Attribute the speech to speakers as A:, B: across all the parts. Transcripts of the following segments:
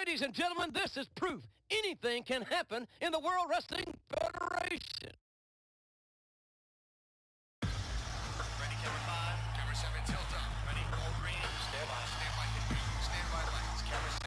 A: Ladies and gentlemen, this is proof anything can happen in the World Wrestling Federation.
B: Ready, camera 5, camera 7, tilt up. Ready, all green, stand by, stand by lights, camera 6.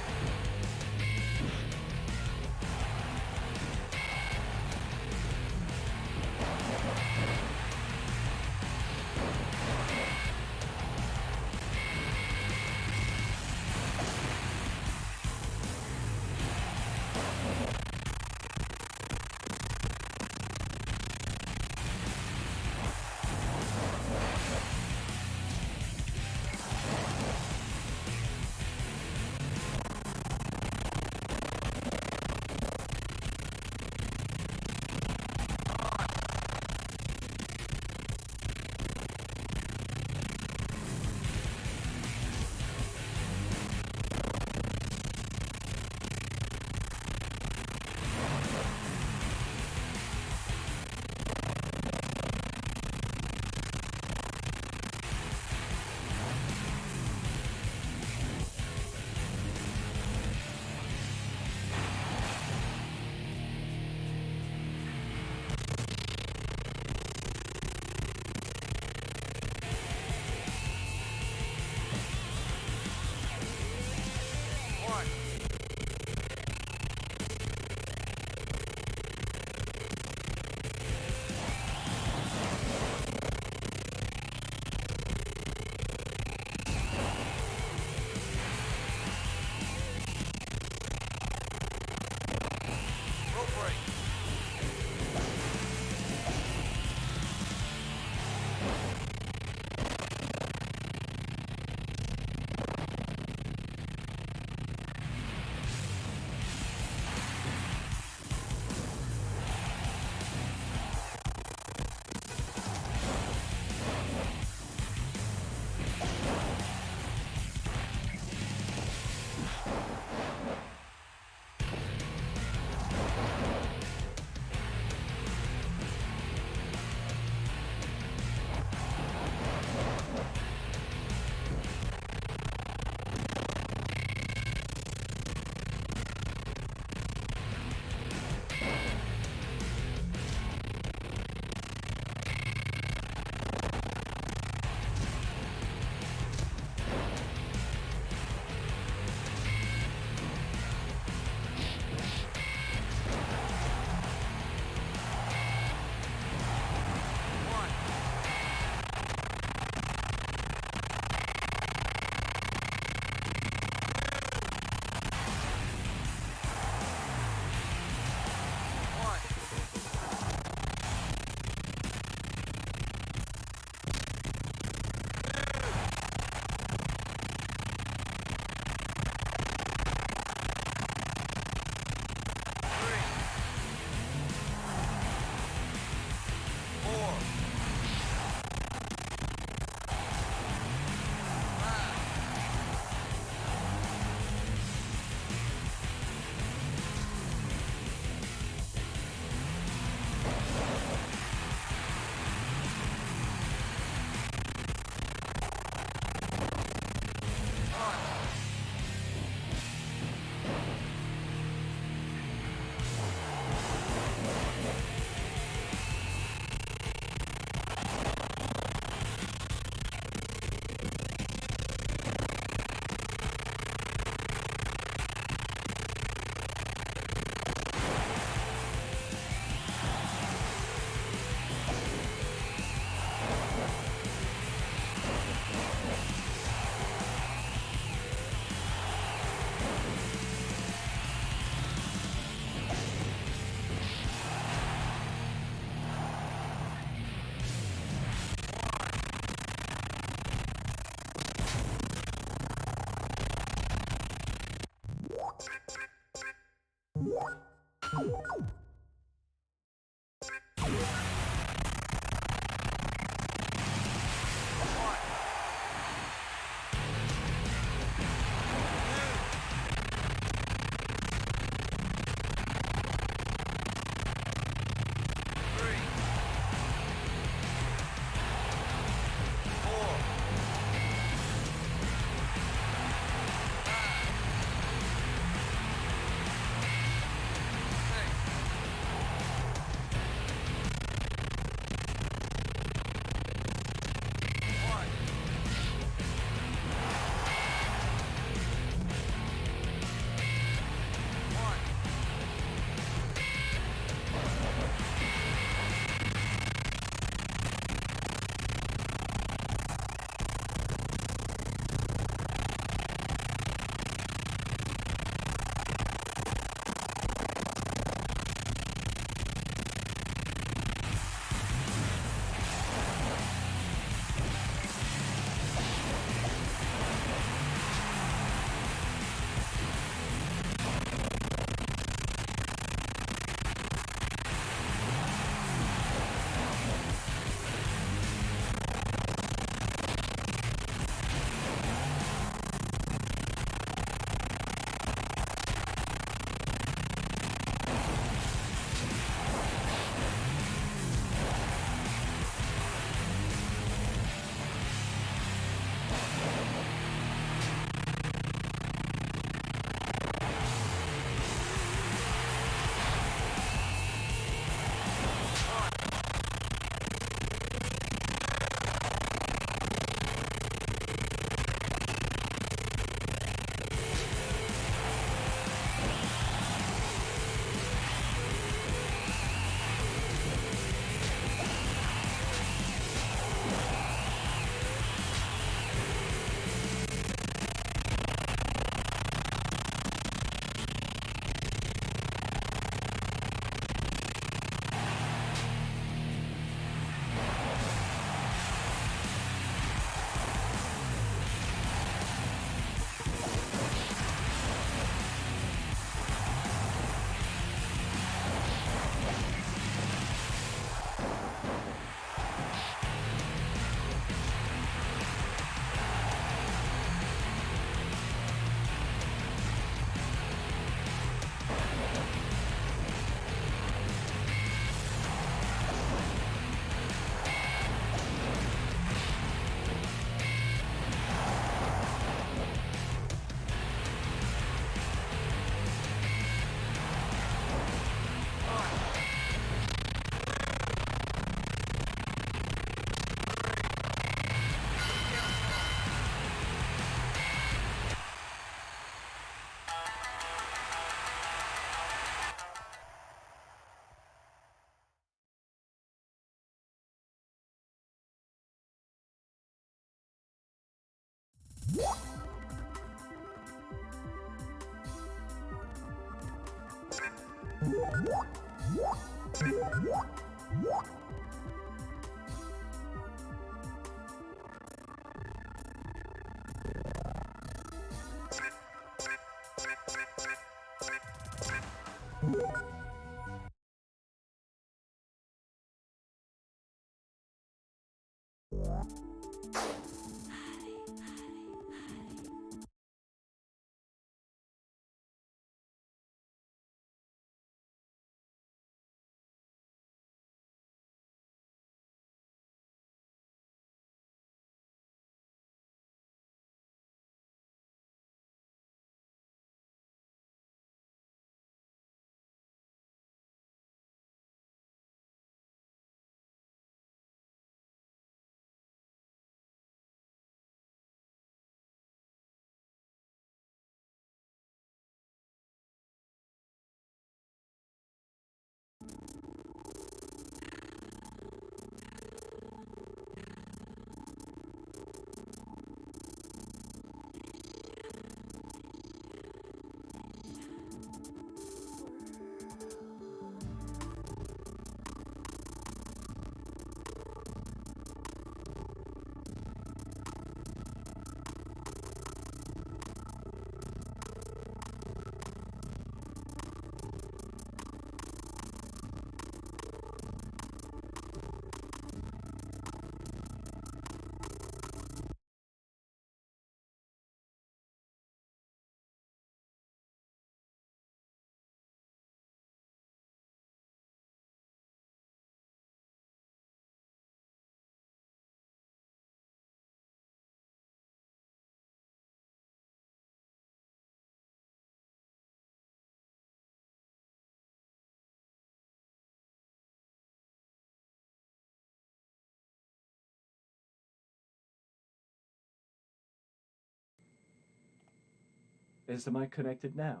C: Is the mic connected now?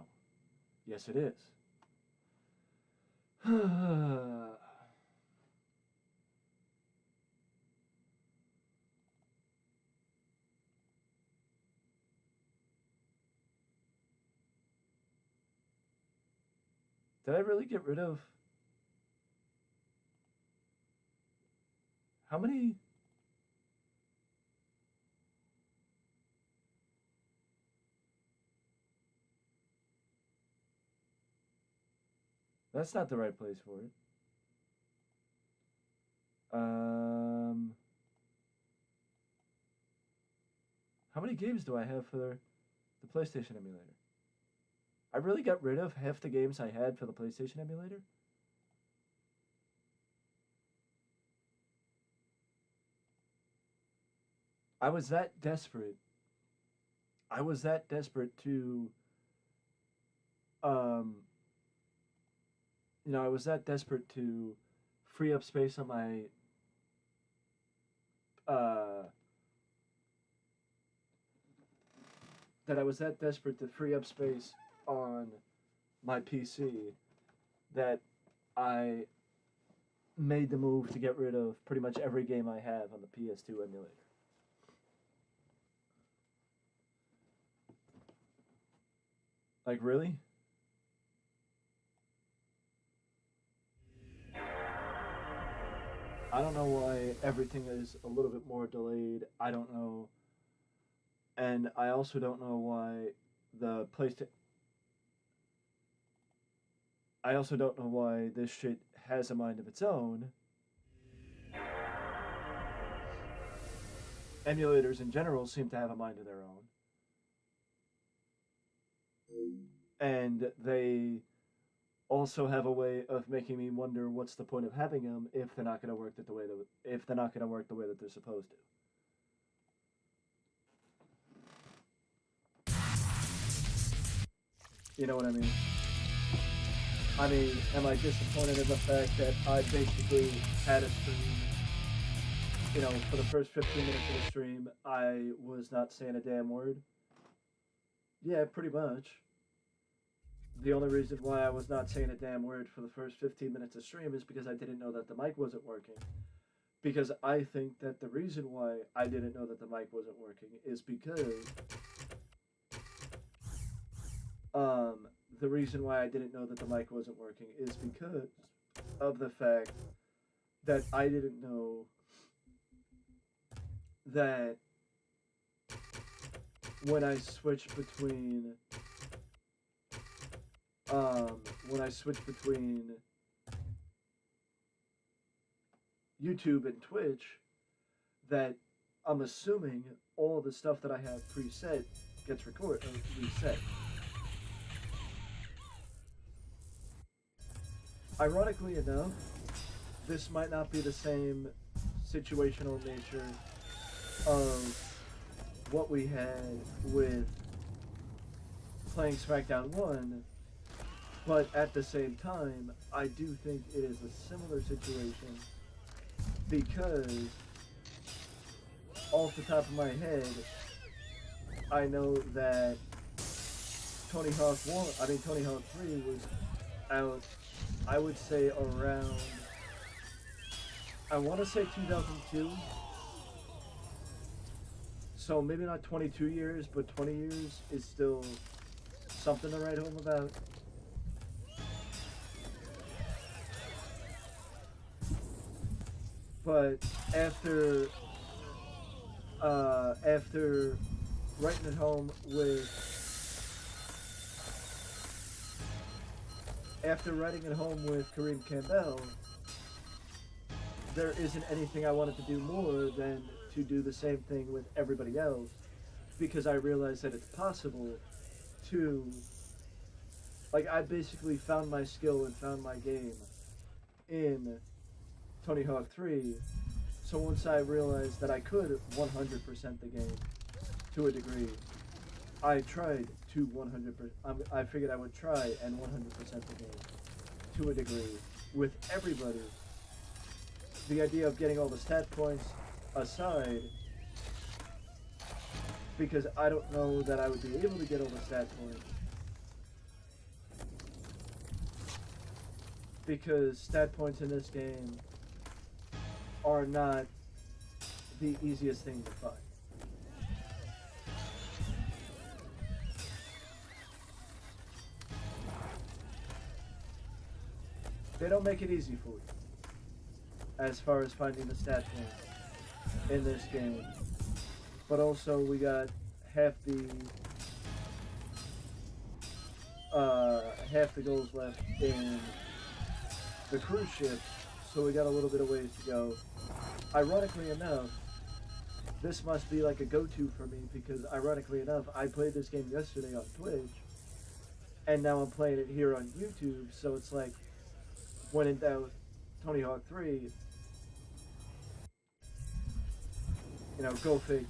C: Yes, it is. Did I really get rid of... How many... That's not the right place for it. How many games do I have for the PlayStation emulator? I really got rid of half the games I had for the PlayStation emulator. I was that desperate. I was that desperate to, um, I was that desperate to free up space on my, that I was that desperate to free up space on my PC that I made the move to get rid of pretty much every game I have on the PS2 emulator. Like, really? I don't know why everything is a little bit more delayed. I don't know. And I also don't know why the PlayStation... I also don't know why this shit has a mind of its own. Emulators in general seem to have a mind of their own. And they also have a way of making me wonder what's the point of having them if they're not going to work the way that they're supposed to. You know what I mean? I mean, am I disappointed in the fact that I basically had a stream, for the first 15 minutes of the stream, I was not saying a damn word? Yeah, pretty much. The only reason why I was not saying a damn word for the first 15 minutes of stream is because I didn't know that the mic wasn't working. Because I think that the reason why I didn't know that the mic wasn't working is because... the reason why I didn't know that the mic wasn't working is because of the fact that I didn't know that when I switched between YouTube and Twitch, that I'm assuming all the stuff that I have preset gets reset. Ironically enough, this might not be the same situational nature of what we had with playing Smackdown 1, but at the same time, I do think it is a similar situation because off the top of my head, I know that Tony Hawk 3 was out, I would say around, I want to say 2002. So maybe not 22 years, but 20 years is still something to write home about. But after writing at home with Kareem Campbell, there isn't anything I wanted to do more than to do the same thing with everybody else, because I realized that it's possible to, I basically found my skill and found my game in Tony Hawk 3, so once I realized that I could 100% the game to a degree, I tried to 100%, I figured I would try and 100% the game to a degree with everybody. The idea of getting all the stat points aside, because I don't know that I would be able to get all the stat points. Because stat points in this game are not the easiest thing to find. They don't make it easy for you as far as finding the stat points in this game. But also we got half the goals left in the cruise ship, so we got a little bit of ways to go. Ironically enough, this must be like a go-to for me because ironically enough, I played this game yesterday on Twitch, and now I'm playing it here on YouTube, so it's like, when in doubt, Tony Hawk 3, you know, go figure.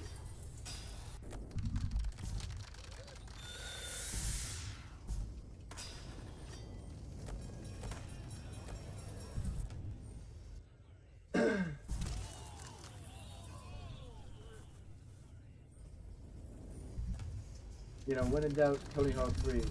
C: You know, when in doubt, Tony Hawk 3.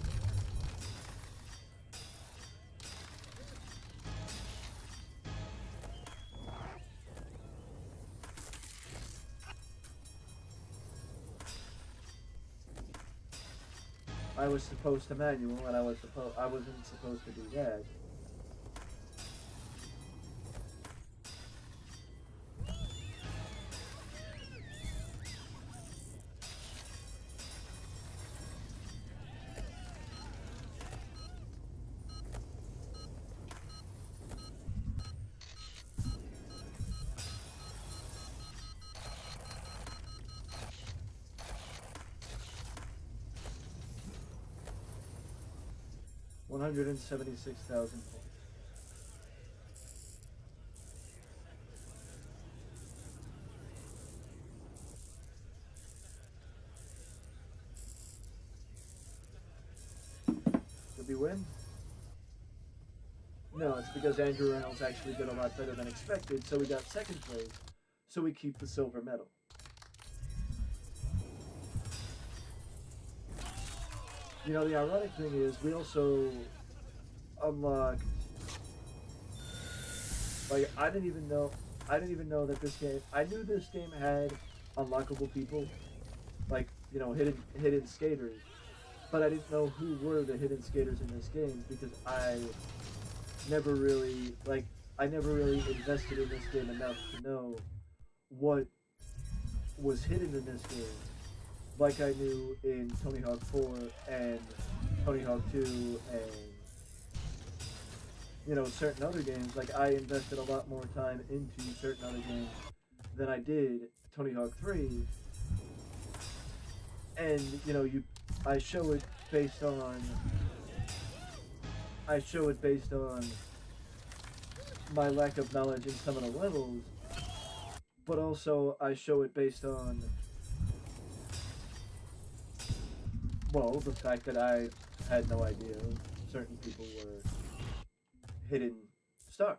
C: I was supposed to manual, and I wasn't supposed to do that. $176,000 points. Did we win? No, it's because Andrew Reynolds actually did a lot better than expected, so we got second place, so we keep the silver medal. You know, the ironic thing is, we also unlocked, like, I didn't even know that this game, I knew this game had unlockable people, like, you know, hidden skaters, but I didn't know who were the hidden skaters in this game, because I never really invested in this game enough to know what was hidden in this game, like I knew in Tony Hawk 4 and Tony Hawk 2 and, you know, certain other games. Like, I invested a lot more time into certain other games than I did Tony Hawk 3. And, you know, I show it based on my lack of knowledge in some of the levels, but also I show it based on, well, the fact that I had no idea certain people were hidden stars.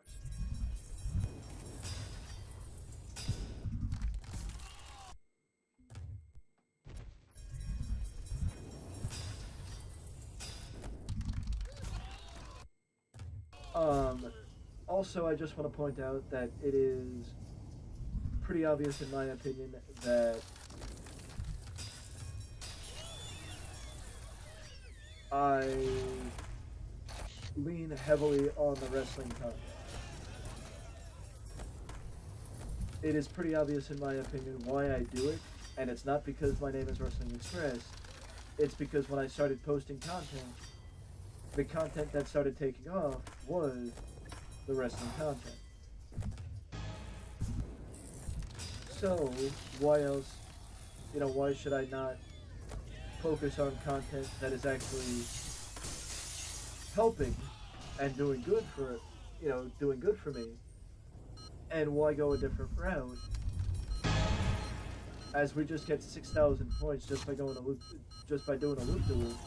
C: Also, I just want to point out that it is pretty obvious, in my opinion, that I lean heavily on the wrestling content. It is pretty obvious, in my opinion, why I do it, and it's not because my name is Wrestling Express. It's because when I started posting content, the content that started taking off was the wrestling content. So, why else, you know, why should I not focus on content that is actually helping and doing good for, you know, doing good for me? And why go a different route? As we just get 6,000 points just by doing a loop-de-loop.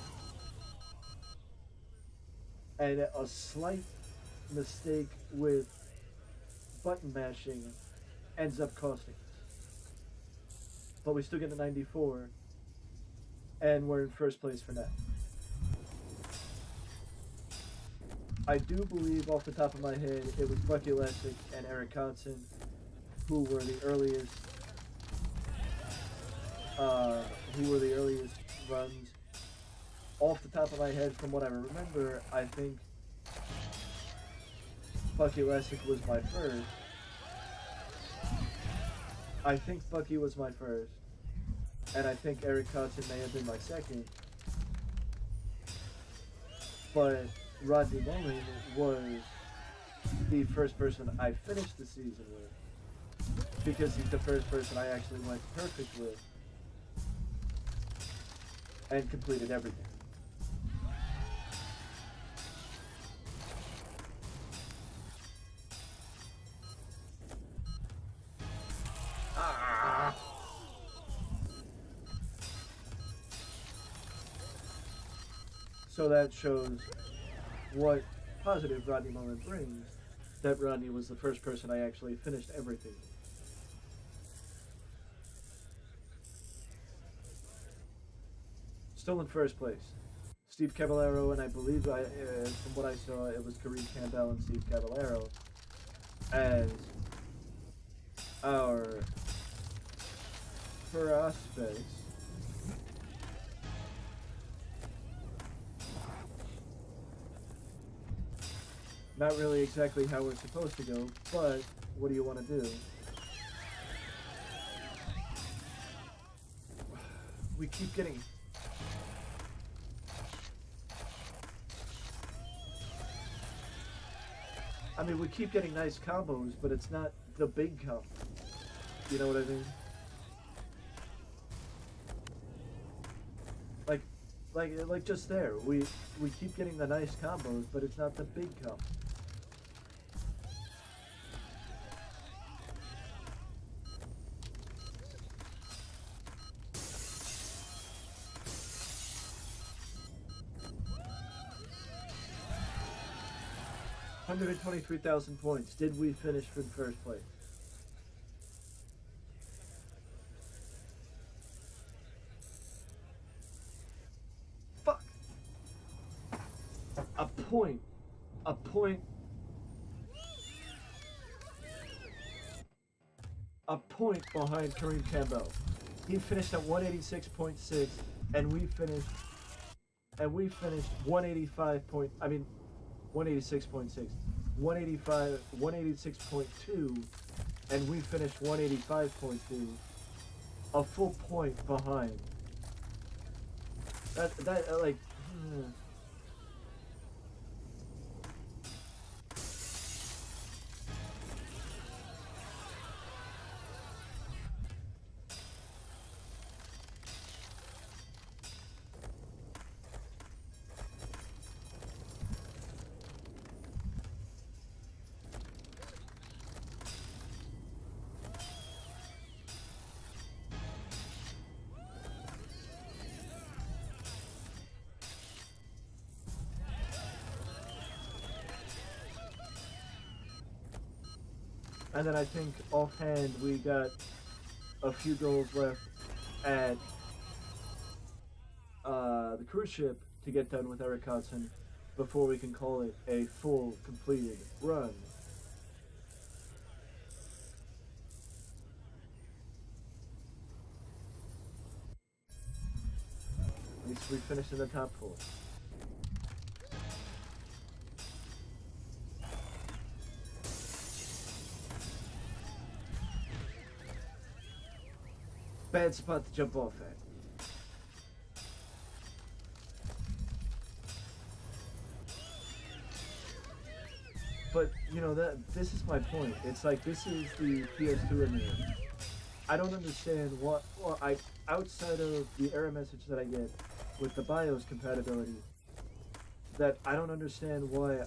C: And a slight mistake with button mashing ends up costing us. But we still get the 94, and we're in first place for now. I do believe, off the top of my head, it was Bucky Lessick and Eric Hodson who were the earliest, who were the earliest runs. Off the top of my head, from what I remember, I think Bucky Lessick was my first. I think Bucky was my first, and I think Eric Hodson may have been my second. But Rodney Mullen was the first person I finished the season with, because he's the first person I actually went perfect with and completed everything. So that shows what positive Rodney Mullen brings, that Rodney was the first person I actually finished everything with. Still in first place. Steve Caballero, and I believe, from what I saw, it was Kareem Campbell and Steve Caballero as our prospects. Not really exactly how we're supposed to go, but what do you want to do? We keep getting... I mean, we keep getting nice combos, but it's not the big combo. You know what I mean? Like just there, we keep getting the nice combos, but it's not the big combo. $123,000 points. Did we finish in first place? Fuck! A point. A point. A point behind Kareem Campbell. He finished at 186.6, and we finished 185 point. I mean, 186.6, 186.2, and we finished 185.2, a full point behind. That like. And then I think offhand we got a few goals left at the cruise ship to get done with Eric Hodson before we can call it a full completed run. At least we finished in the top 4. Bad spot to jump off at. But, you know, this is my point. It's like, this is the PS2 in me. I don't understand what, well, outside of the error message that I get with the BIOS compatibility, that I don't understand why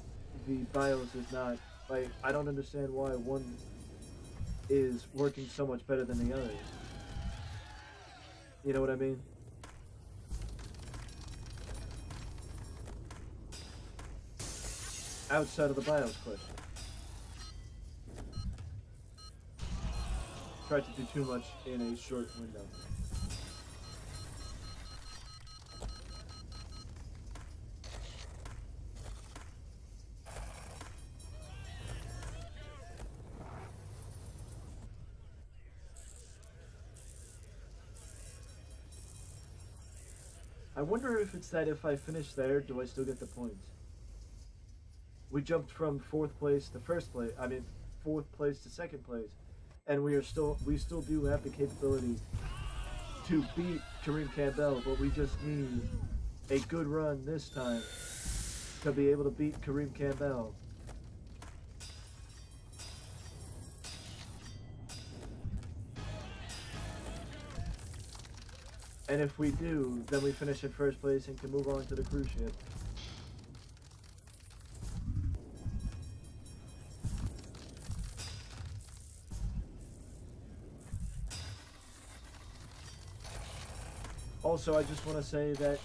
C: the BIOS is not, like, I don't understand why one is working so much better than the other. You know what I mean? Outside of the BIOS question. Tried to do too much in a short window. I wonder if it's that if I finish there, do I still get the points? We jumped from 4th place to 1st place. I mean, 4th place to 2nd place, and we still do have the capability to beat Kareem Campbell, but we just need a good run this time to be able to beat Kareem Campbell. And if we do, then we finish in 1st place and can move on to the cruise ship. Also, I just want to say that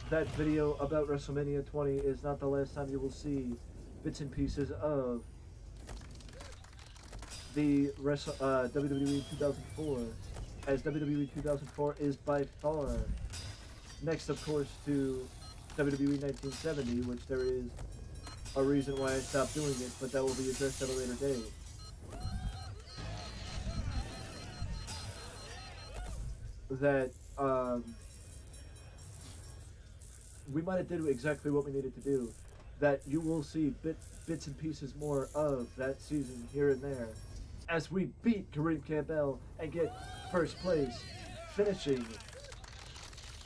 C: that video about WrestleMania 20 is not the last time you will see bits and pieces of the WWE 2004, as WWE 2004 is by far next, of course, to WWE 1970, which there is a reason why I stopped doing it, but that will be addressed at a later date. That we might have did exactly what we needed to do. That you will see bits and pieces more of that season here and there, as we beat Kareem Campbell and get 1st place, finishing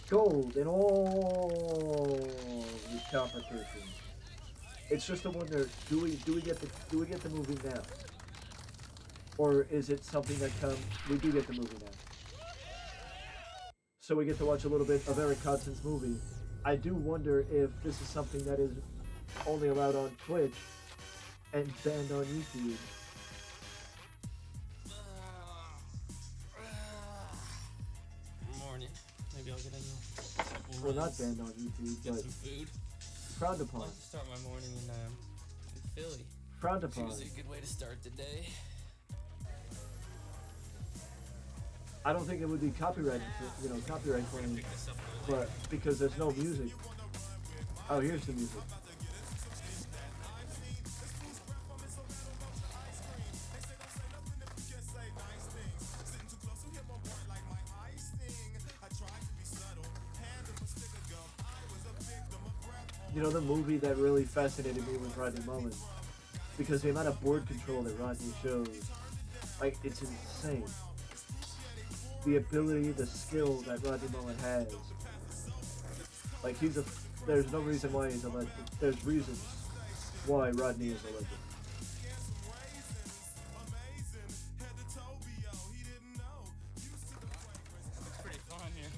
C: gold in all the competitions. It's just a wonder: do we get the movie now, or is it something that comes? We do get the movie now. So we get to watch a little bit of Eric Codson's movie. I do wonder if this is something that is only allowed on Twitch and banned on YouTube.
D: Morning. Maybe I'll get a couple
C: Well, not
D: runs,
C: banned on YouTube,
D: get
C: but
D: some food.
C: frowned
D: I
C: upon.
D: like to start my morning in Philly.
C: Frowned
D: It's
C: upon.
D: usually a good way to start the day.
C: I don't think it would be copyright claim,
D: Pick this up a little
C: but because there's no music. Oh, here's the music. You know, the movie that really fascinated me was Rodney Mullen, because the amount of board control that Rodney shows, like, it's insane. The ability, the skill that Rodney Mullen has. Like, there's no reason why he's a legend. There's reasons why Rodney is a legend.
D: It's pretty fun here.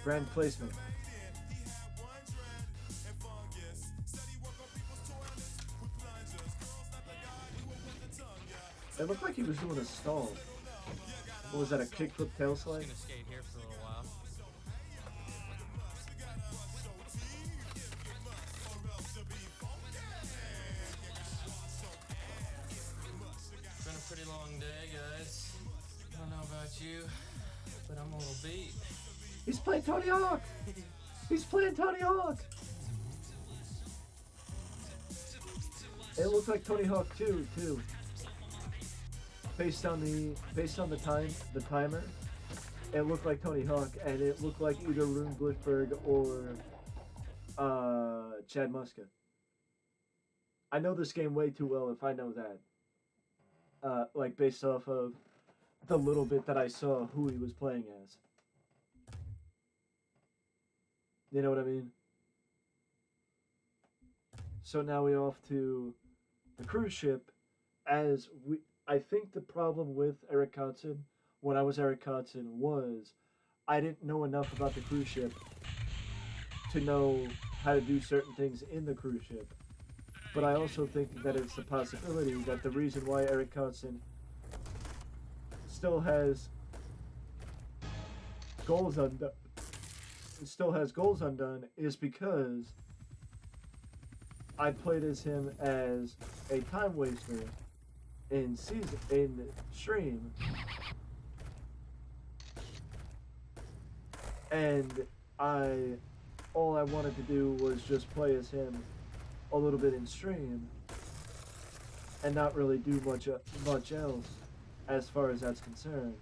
C: Brand placement. It looked like he was doing a stall. What was that, a kickflip tail
D: I'm
C: slide?
D: gonna skate here for a little while. It's been a pretty long day, guys. I don't know about you, but I'm a little beat.
C: He's playing Tony Hawk! He's playing Tony Hawk! It looked like Tony Hawk 2 too. Based on the timer, it looked like Tony Hawk, and it looked like either Rune Glitchberg or Chad Muska. I know this game way too well if I know that. Like based off of the little bit that I saw who he was playing as. You know what I mean? So now we're off to the cruise ship, as I think the problem with Eric Kodson, when I was Eric Kodson, was I didn't know enough about the cruise ship to know how to do certain things in the cruise ship. But I also think that it's a possibility that the reason why Eric Kodson still has goals undone is because I played as him as a time waster in stream, and all I wanted to do was just play as him a little bit in stream and not really do much else as far as that's concerned.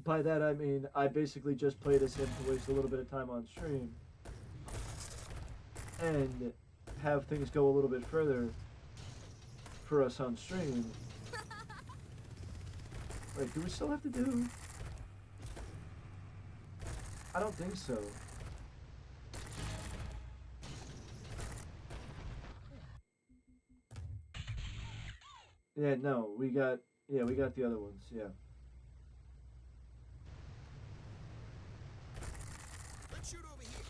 C: By that I mean I basically just played as him to waste a little bit of time on stream and have things go a little bit further for us on stream. Wait, do we still have to do? I don't think so. Yeah, no, we got the other ones, yeah.
B: Let's shoot over here.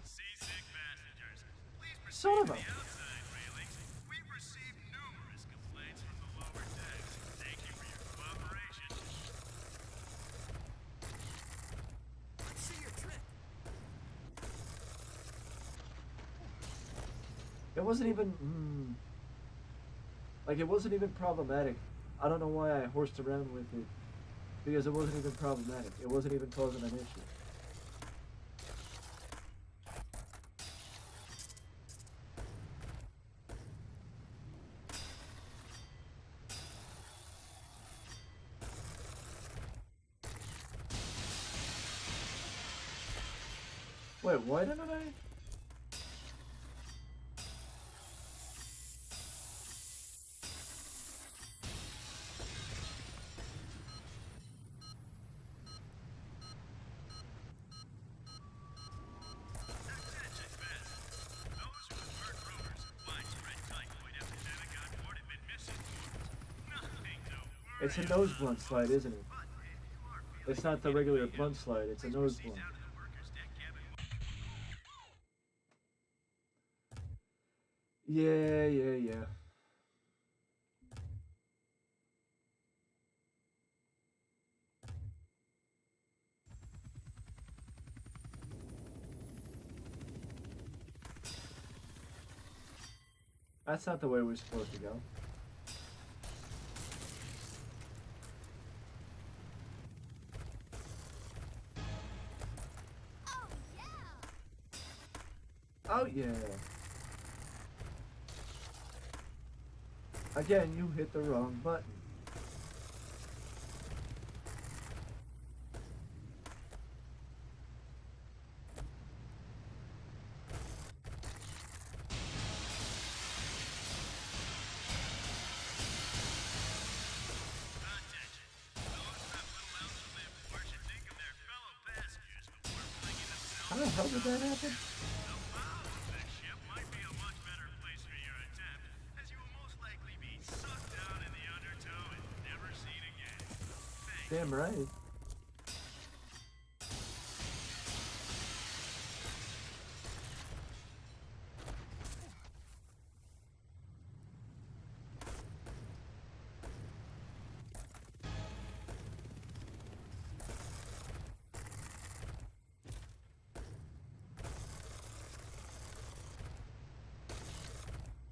B: Seasick passengers, please
C: Son
B: proceed
C: of
B: to
C: a...
B: the outside railings. We've received numerous complaints from the lower decks. Thank you for your cooperation. Let's see your trick.
C: It wasn't even... Like, it wasn't even problematic. I don't know why I horsed around with it. Because it wasn't even problematic. It wasn't even causing an issue. Wait, why didn't I?
B: Attention passengers. Those who have heard rumors of widespread typhoid epidemic on board have been misinformed. Nothing to worry
C: It's a nose blunt slide, isn't it?
B: about. But if you are
C: It's not the regular blunt slide, it's a nose blunt.
B: down to the workers' deck cabin.
C: Yeah. That's not the way we're supposed to go. Oh yeah. Again, you hit the wrong button.
B: Attention. Those who have little else to live for should think of their fellow passengers before flinging themselves.
C: How the hell did that happen?
B: The bow of the ship might be a much better place for your attempt, as you will most likely be sucked down in the undertow and never seen again. Thanks.
C: Damn right.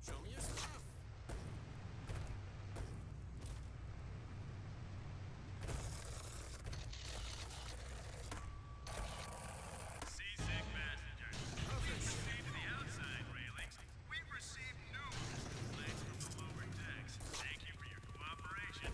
B: Show me your stuff. Seasick passengers, please proceed to the outside railings. We've received numerous complaints from the lower decks. Thank you for your cooperation.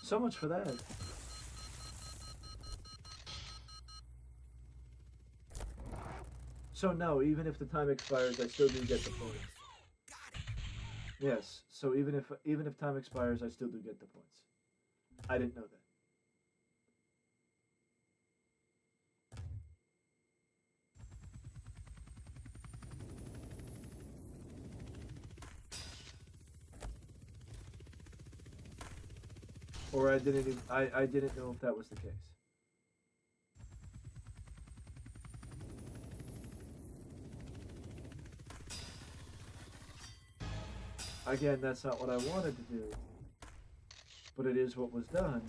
C: So much for that. So no, even if the time expires, I still do get the points. Yes. So even if time expires, I still do get the points. I didn't know that. Or I didn't even, I didn't know if that was the case. Again, that's not what I wanted to do, but it is what was done.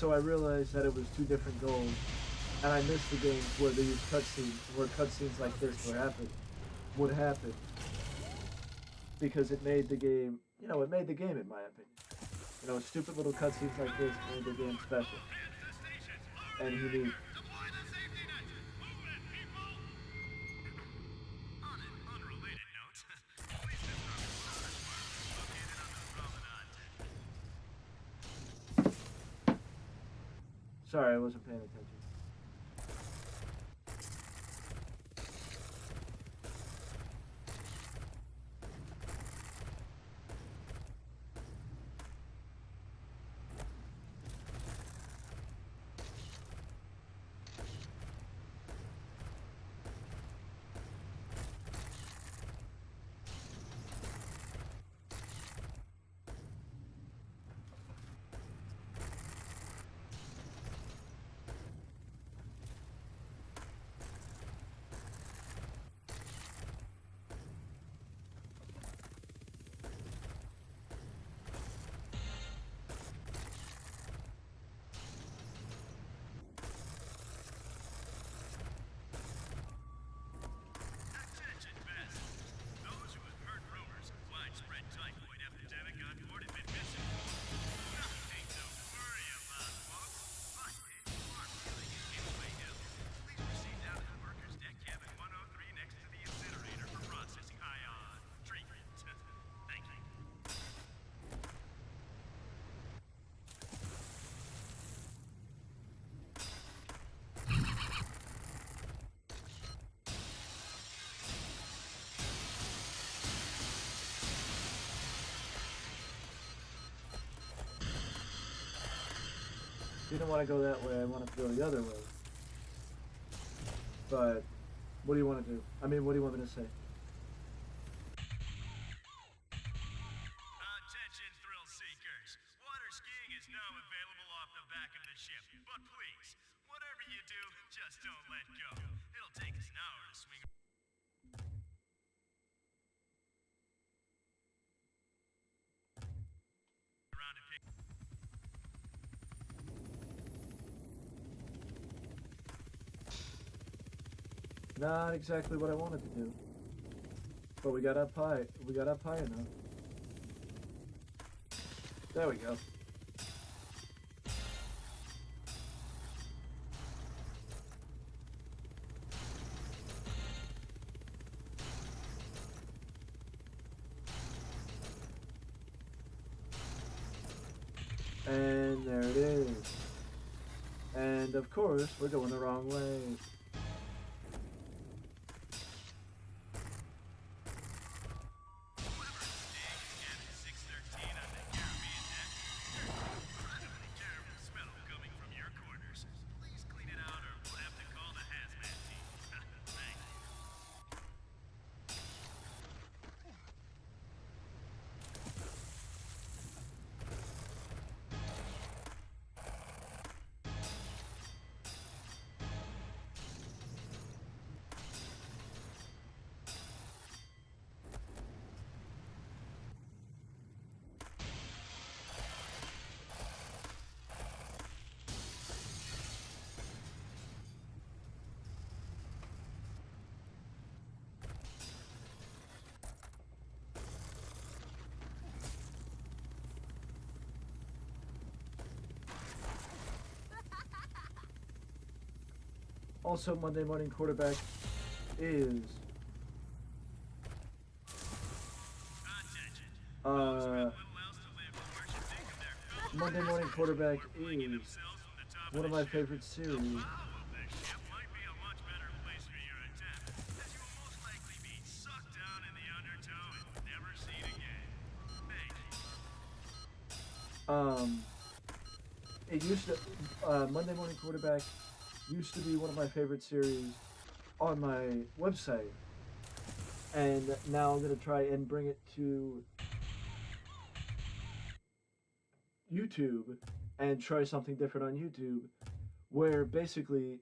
C: so I realized that it was two different goals, and I missed the games where they used cutscenes, where cutscenes like this would happen, because it made the game, it made the game in my opinion. Stupid little cutscenes like this made the game special, and unique.
B: Deploy the safety net! Move it, people! On an unrelated note, please visit our massage parlor located on the promenade deck.
C: Sorry, I wasn't paying attention.
B: Attention, passengers. Those who have heard rumors of widespread typhoid epidemic on board have been missing. Nothing to worry about, folks. But if you are feeling in any way ill, please proceed down to the workers' deck cabin 103 next to the incinerator for processing ion treatment. Thank you.
C: Didn't want to go that way, I wanted to go the other way. But, what do you want to do? I mean, what do you want me to say?
B: Attention, thrill seekers. Water skiing is now available off the back of the ship. But please, whatever you do, just don't let go. It'll take us an hour to swing around and pick.
C: Not exactly what I wanted to do. But we got up high. We got up high enough. There we go. And there it is. And of course, we're going the wrong way.
B: Whoever is staying in cabin 613 on the Caribbean deck, there's an incredibly terrible smell coming from your quarters. Please clean it out or we'll have to call the hazmat team. Thank you.
C: Also, Monday morning quarterback is
B: Attention. Those with little else to live for should think of their fellow
C: Monday morning quarterback
B: flinging
C: is
B: themselves from the top
C: one of
B: the
C: my
B: ship.
C: favorite series.
B: The bow of the ship might be a much better place for your attempt, as you will most likely be sucked down in the undertow and never seen again. Thank you.
C: It used to Monday morning quarterback used to be one of my favorite series on my website, and now I'm gonna try and bring it to YouTube and try something different on YouTube, where basically,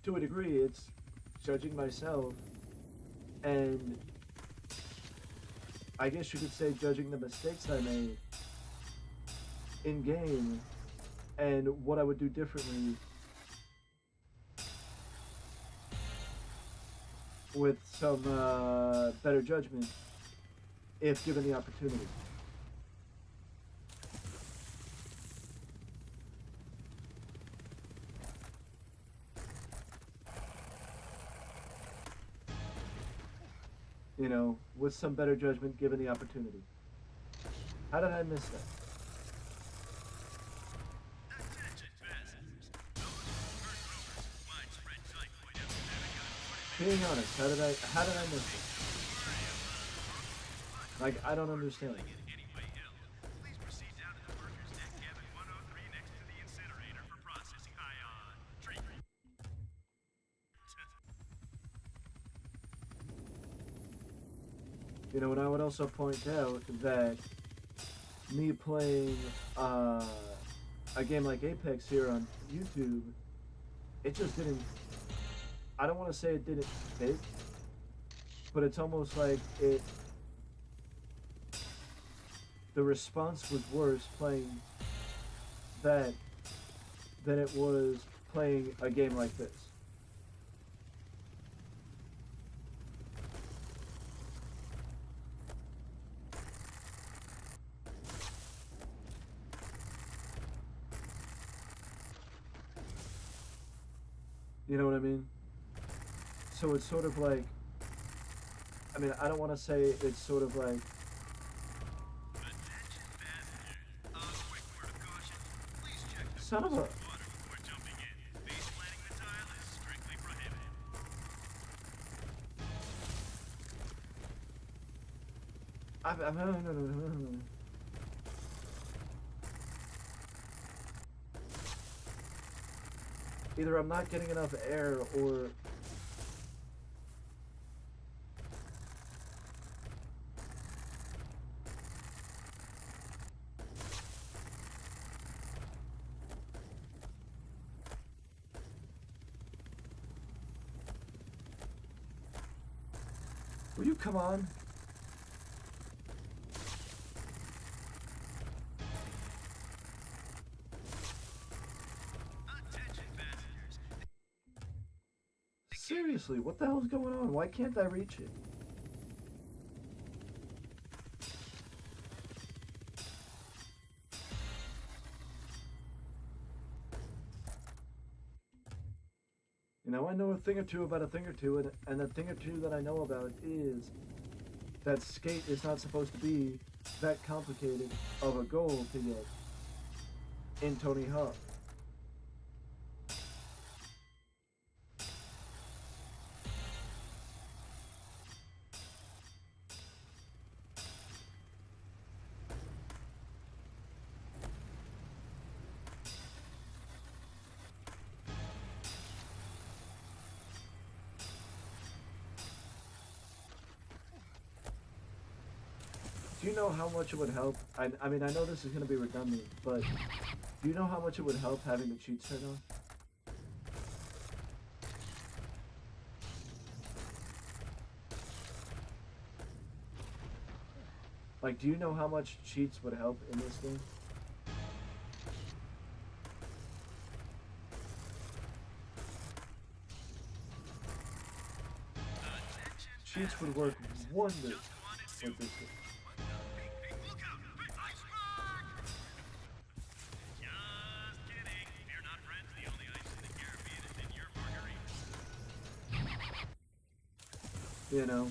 C: to a degree, it's judging myself and I guess you could say judging the mistakes I made in game and what I would do differently with some better judgment if given the opportunity. You know, with some better judgment given the opportunity. How did I miss that?
B: Attention passengers. Those who heard rumors of widespread typhoid epidemic on board have
C: Being honest, how did I miss it? Like, I don't understand.
B: been anyway ill. Please proceed down to the workers' deck cabin 103 next to the incinerator for processing ion treatment.
C: You know, and I would also point out that me playing a game like Apex here on YouTube, it just didn't. I don't want to say it didn't fit, but it's almost like it. The response was worse playing that than it was playing a game like this. You know what I mean? So it's sort of like, I mean, I don't want to say it's sort of like,
B: Attention passengers. Quick word of caution. Please check the
C: son of a,
B: water before jumping in. Base planting the tile is strictly prohibited.
C: either I'm not getting enough air or will you come on?
B: Attention passengers.
C: Seriously, what the hell's going on? Why can't I reach it? You know, I know a thing or two about a thing or two, and the thing or two that I know about is that skate is not supposed to be that complicated of a goal to get in Tony Hawk. Do you know how much it would help? I mean, I know this is going to be redundant, but do you know how much it would help having the cheats turned on? Like, do you know how much cheats would help in this game? Cheats would work wonders with this game.
B: Look out! Big iceberg! Just kidding. Fear not, friends. The only ice in the Caribbean is in your margaritas.
C: You know?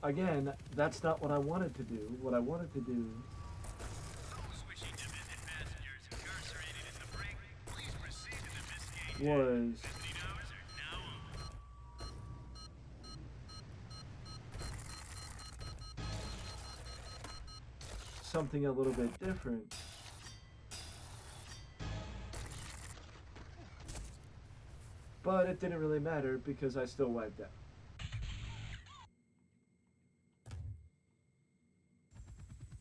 C: Again, that's not what I wanted to do. What I wanted to do
B: Those wishing to visit passengers incarcerated in the brig, please proceed to the Biscayne.
C: was
B: Visiting hours are now open.
C: something a little bit different. But it didn't really matter because I still wiped out.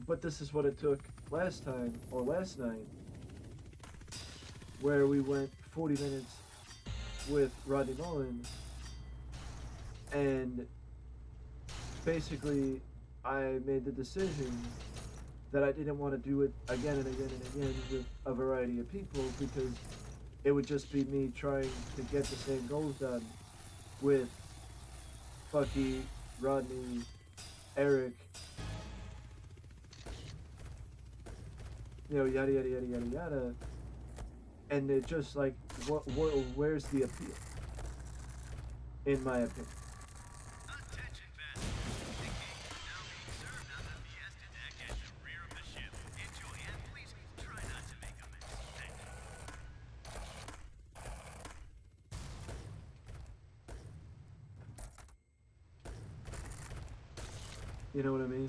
C: But this is what it took last time, or last night, where we went 40 minutes with Rodney Mullen, and basically I made the decision that I didn't want to do it again and again and again with a variety of people because it would just be me trying to get the same goals done with Bucky, Rodney, Eric, yada yada yada yada yada, and it just like, where's the appeal? In my opinion.
B: Attention passengers. The cake is now being served on the Fiesta deck at the rear of the ship. Enjoy and please try not to make a mess. Thank you.
C: You know what I mean?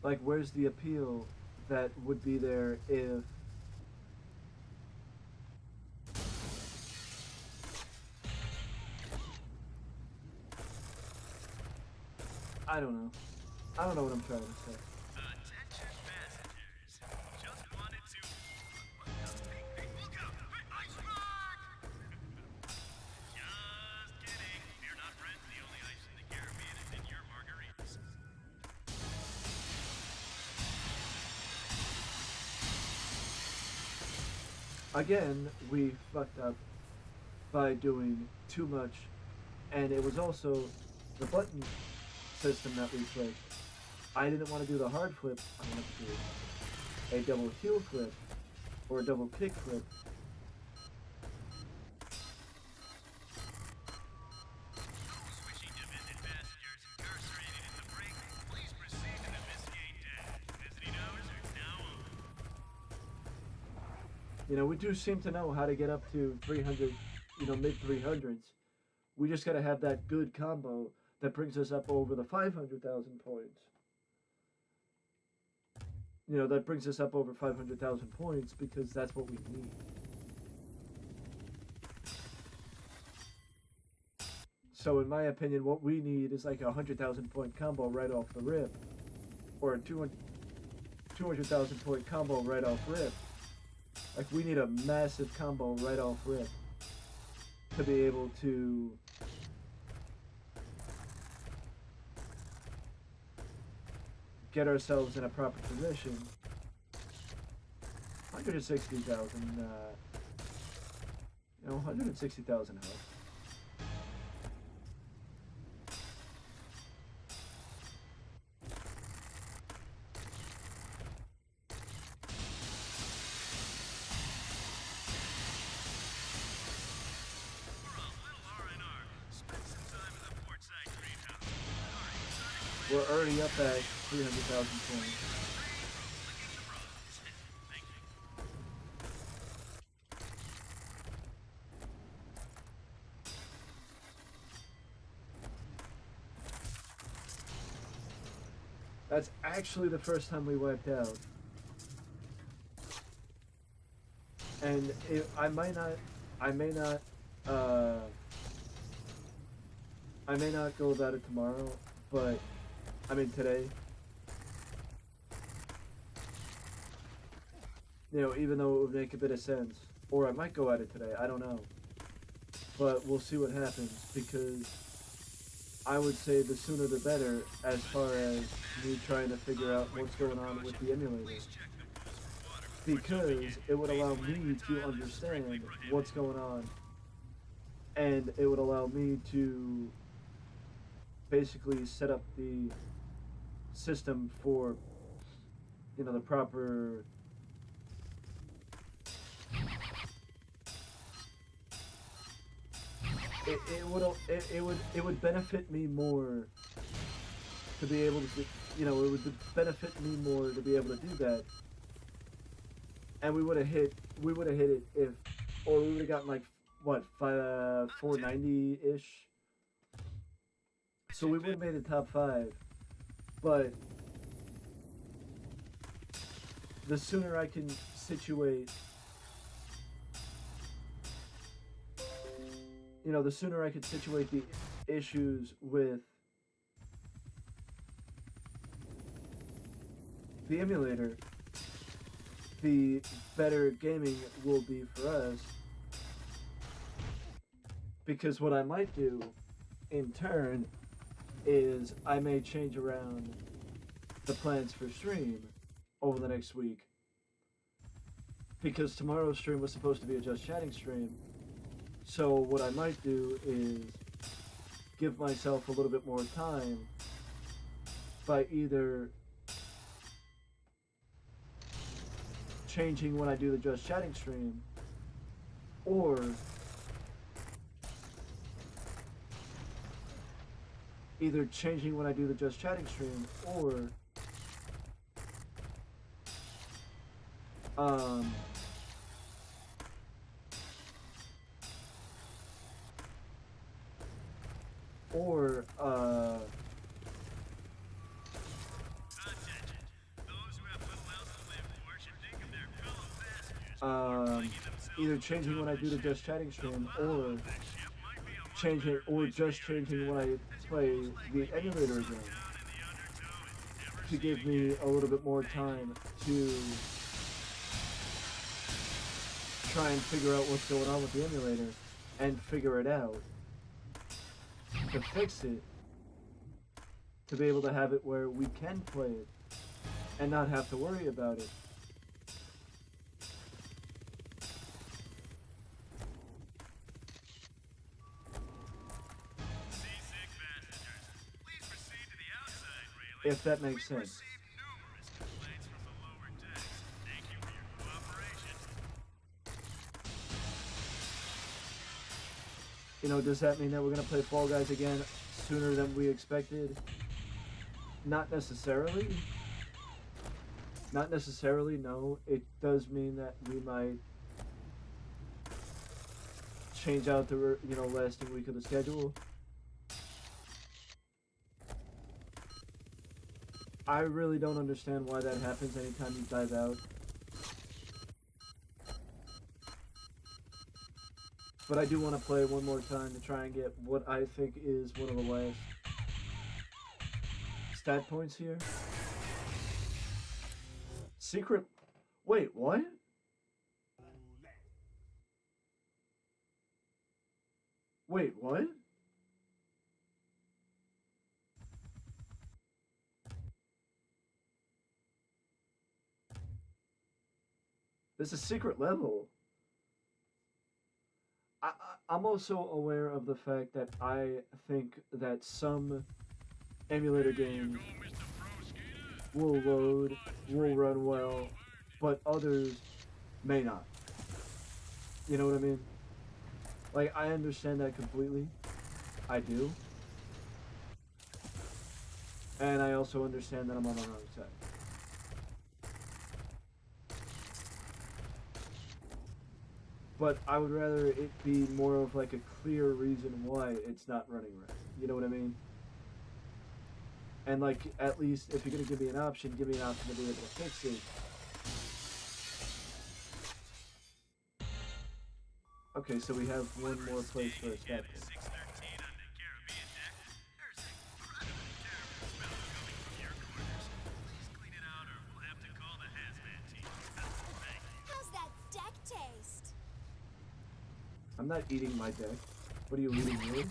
C: Like, where's the appeal that would be there if I don't know. I don't know what I'm trying to say.
B: Attention passengers. Just wanted to... Hey, look out! Iceberg! Just kidding. Fear not, friend. The only ice in the Caribbean is in your margaritas.
C: Again, we fucked up by doing too much, and it was also the button system that we flipped. I didn't want to do the hard flip. I wanted to do a double heel flip or a double kick flip.
B: Those wishing to visit passengers incarcerated in the brig, please proceed to the Biscayne deck. Visiting hours are now open.
C: You know, we do seem to know how to get up to 300, mid 300s. We just got to have that good combo that brings us up over the 500,000 points. That brings us up over 500,000 points because that's what we need. So in my opinion, what we need is like a 100,000 point combo right off the rip. Or a 200,000 point combo right off rip. Like, we need a massive combo right off rip to be able to get ourselves in a proper position. 160,000, 160,000 health. We're already up at 300,000 points. That's actually the first time we wiped out. And I may not go about it tomorrow, but today. Even though it would make a bit of sense. Or I might go at it today, I don't know. But we'll see what happens, because I would say the sooner the better as far as me trying to figure out what's going on with the emulator. Because it would allow me to understand what's going on. And it would allow me to basically set up the system for the proper it would benefit me more to be able to it would benefit me more to be able to do that, and we would have hit it if, or we would have gotten like what 490 ish, so we would have made the top 5. But the sooner I can situate, the sooner I can situate the issues with the emulator, the better gaming will be for us. Because what I might do in turn is I may change around the plans for stream over the next week. Because tomorrow's stream was supposed to be a Just Chatting stream. So what I might do is give myself a little bit more time by either changing when I do the Just Chatting stream, or either changing when I do the Just Chatting stream, or either changing when I do the Just Chatting stream, or just changing when I play the emulator again, to give me a little bit more time to try and figure out what's going on with the emulator and figure it out, to fix it, to be able to have it where we can play it and not have to worry about it. If that makes sense. Does that mean that we're going to play Fall Guys again sooner than we expected? Not necessarily. Not necessarily, no. It does mean that we might change out the, lasting week of the schedule. I really don't understand why that happens anytime you dive out. But I do want to play one more time to try and get what I think is one of the last stat points here. Secret... Wait, what? Wait, what? This is secret level. I'm also aware of the fact that I think that some emulator games will load, will run well, but others may not. You know what I mean? Like, I understand that completely. I do. And I also understand that I'm on the wrong side. But I would rather it be more of like a clear reason why it's not running right. You know what I mean? And like, at least if you're going to give me an option to be able to fix it. Okay, so we have one more place for a stat point. I'm not eating my deck. What are you eating, yours?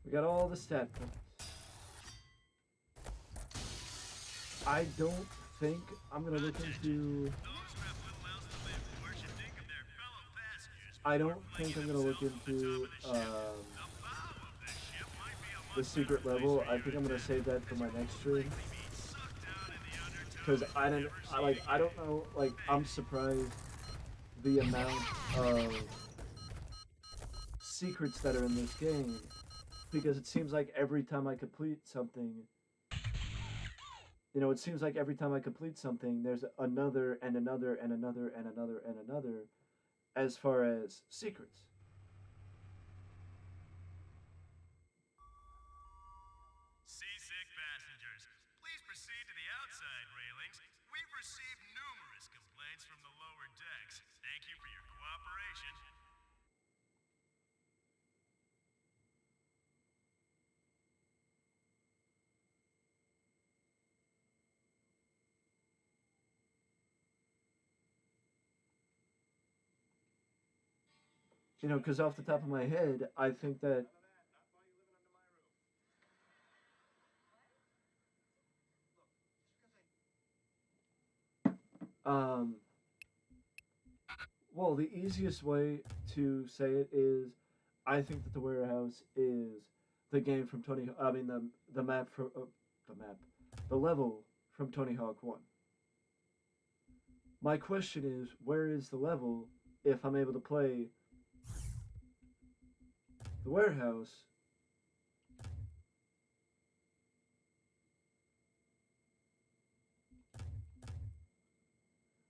C: We got all the stat points. I don't think I'm gonna look into. I don't think I'm gonna look into the secret level. I think I'm gonna save that for my next stream because I don't know, like I'm surprised the amount of secrets that are in this game because it seems like every time I complete something, it seems like every time I complete something, there's another and another and another and another and another as far as secrets.
B: Seasick passengers, please proceed to the outside railings. We've received numerous complaints from the lower decks. Thank you for your cooperation.
C: Because off the top of my head, I think that um, well, the easiest way to say it is, I think that the warehouse is the game from Tony. I mean the map from the level from Tony Hawk One. My question is, where is the level if I'm able to play the warehouse?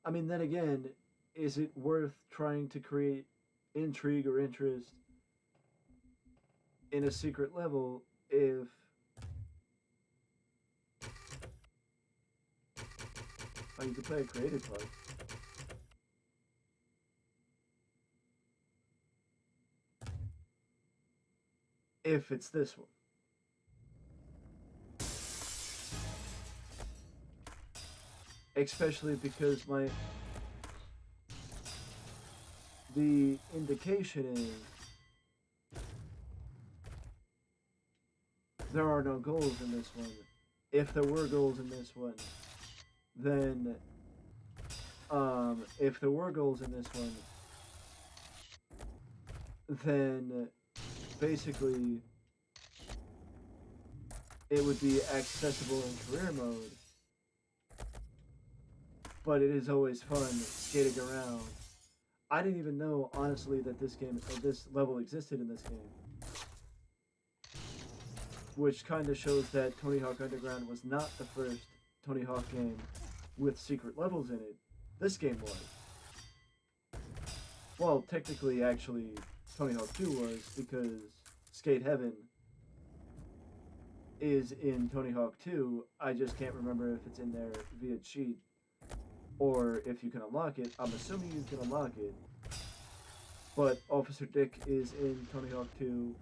C: I mean, then again, is it worth trying to create intrigue or interest in a secret level if you could play a creative part? If it's this one. Especially because the indication is there are no goals in this one. If there were goals in this one, then if there were goals in this one, then basically it would be accessible in career mode. But it is always fun skating around. I didn't even know, honestly, that this level existed in this game. Which kind of shows that Tony Hawk Underground was not the first Tony Hawk game with secret levels in it. This game was. Well, technically, actually, Tony Hawk 2 was, because Skate Heaven is in Tony Hawk 2. I just can't remember if it's in there via cheat or if you can unlock it. I'm assuming you can unlock it. But Officer Dick is in Tony Hawk 2.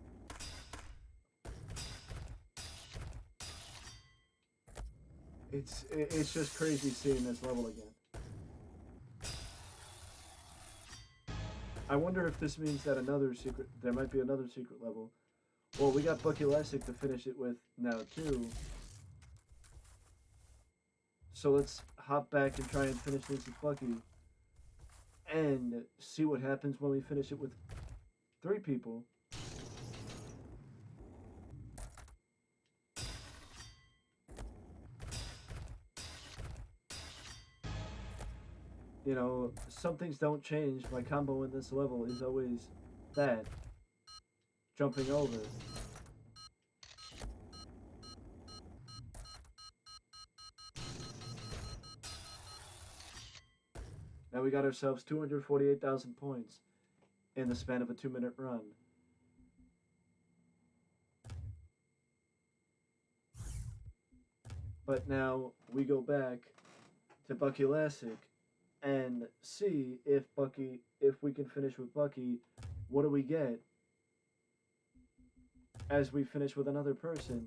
C: It's just crazy seeing this level again. I wonder if this means that there might be another secret level. Well, we got Bucky Elastic to finish it with now too. So let's hop back and try and finish this with Bucky. And see what happens when we finish it with 3 people. Some things don't change. My combo in this level is always that. Jumping over. Now we got ourselves 248,000 points in the span of a 2-minute run. But now we go back to Bucky Elastic and see if we can finish with Bucky. What do we get as we finish with another person?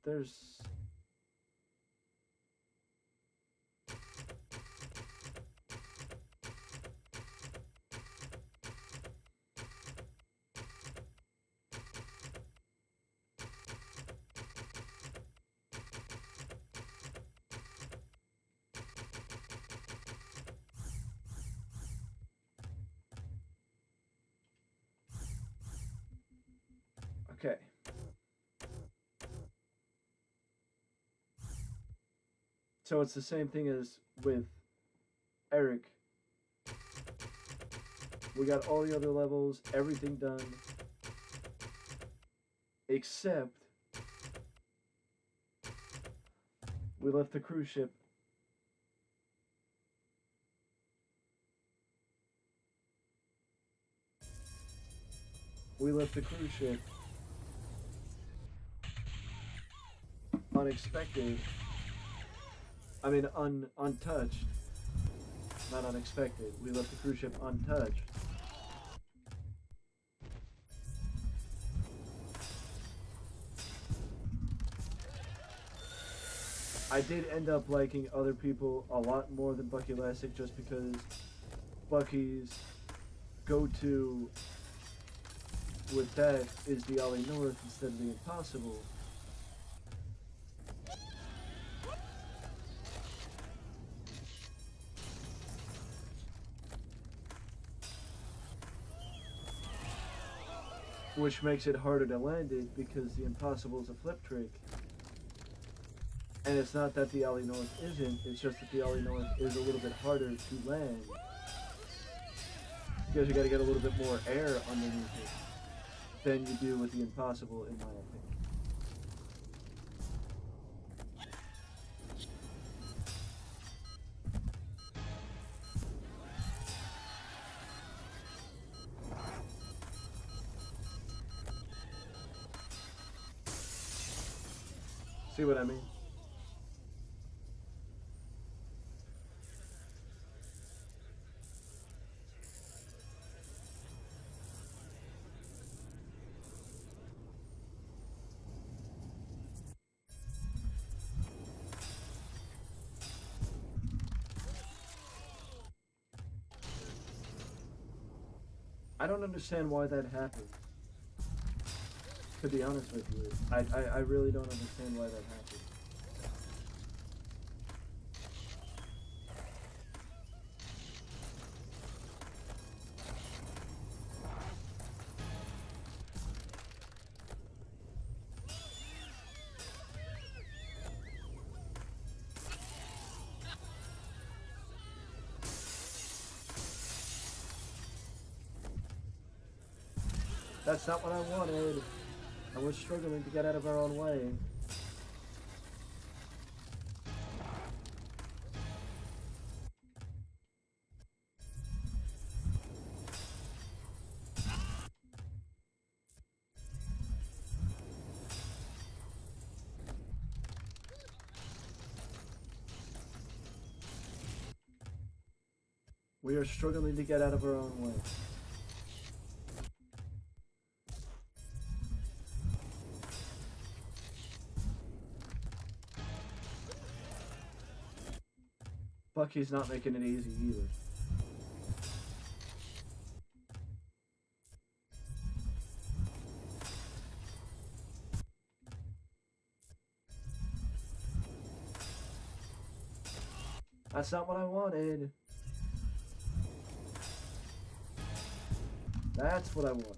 C: There's Okay. So it's the same thing as with Eric. We got all the other levels, everything done, except we left the cruise ship. We left the cruise ship unexpected. I mean, untouched. Not unexpected. We left the cruise ship untouched. I did end up liking other people a lot more than Bucky Lasek just because Bucky's go-to with that is the Ollie North instead of the Impossible. Which makes it harder to land it because the Impossible is a flip trick. And it's not that the Ollie North isn't, it's just that the Ollie North is a little bit harder to land. Because you gotta get a little bit more air underneath it than you do with the Impossible, in my opinion. See what I mean? I don't understand why that happened. To be honest with you, I really don't understand why that happened. That's not what I wanted. I was struggling to get out of our own way. We are struggling to get out of our own way. Bucky's not making it easy either. That's not what I wanted. That's what I wanted.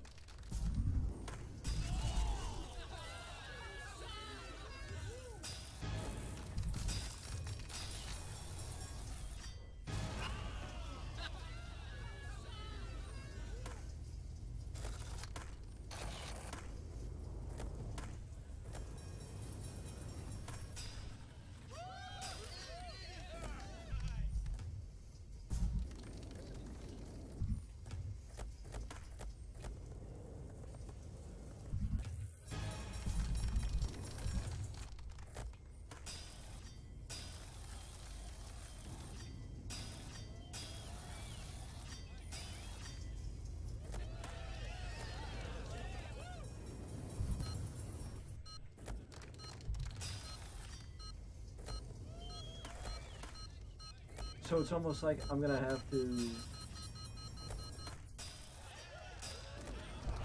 C: So it's almost like I'm gonna have to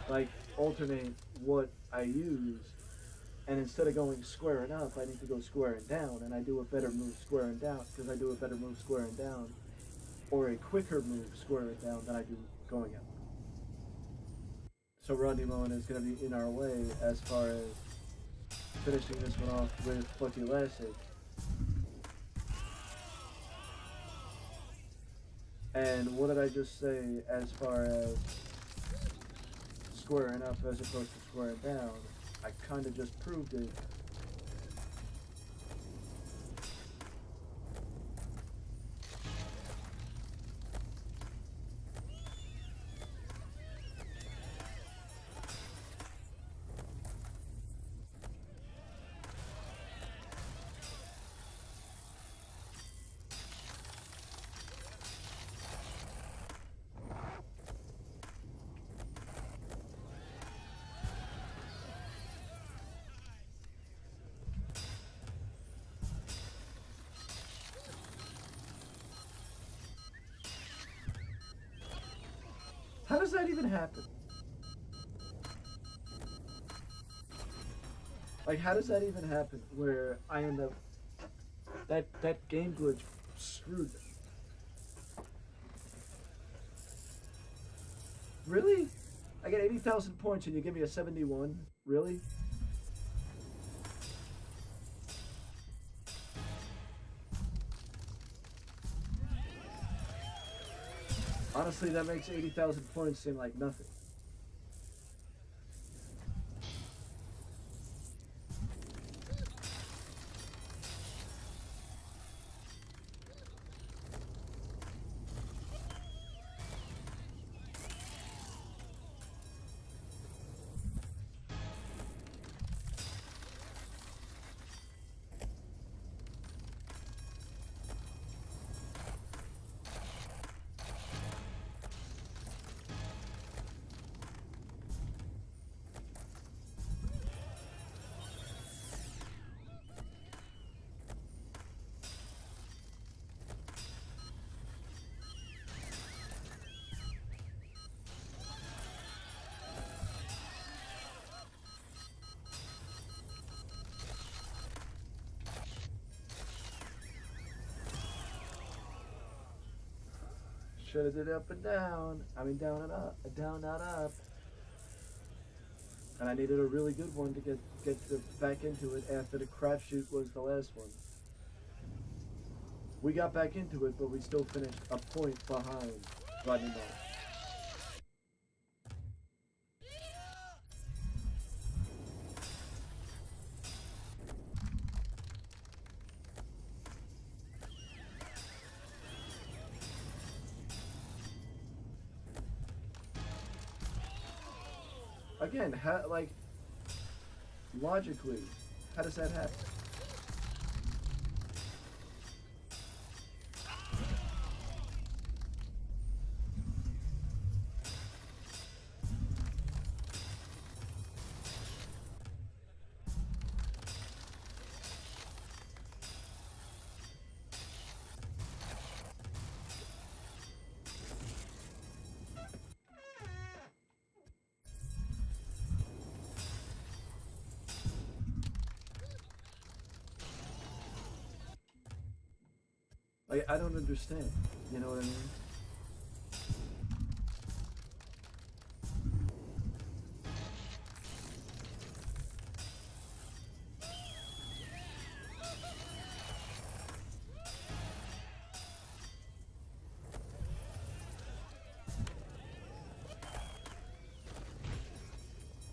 C: like alternate what I use, and instead of going square and up, I need to go square and down, and I do a better move square and down because I do a better move square and down, or a quicker move square and down than I do going up. So Rodney Mullen is going to be in our way as far as finishing this one off with Bucky Lassie. And what did I just say as far as squaring up as opposed to squaring down? I kind of just proved it. How does that even happen? Like, how does that even happen where I end up... That game glitch screwed them. Really? I get 80,000 points and you give me a 71? Really? Honestly, that makes 80,000 points seem like nothing. Should have did up and down. I mean down and up, down, not up. And I needed a really good one to get back into it after the crapshoot was the last one. We got back into it, but we still finished a point behind Rodney Mullen. Again, how, like, logically, how does that happen? Like, I don't understand. You know what I mean?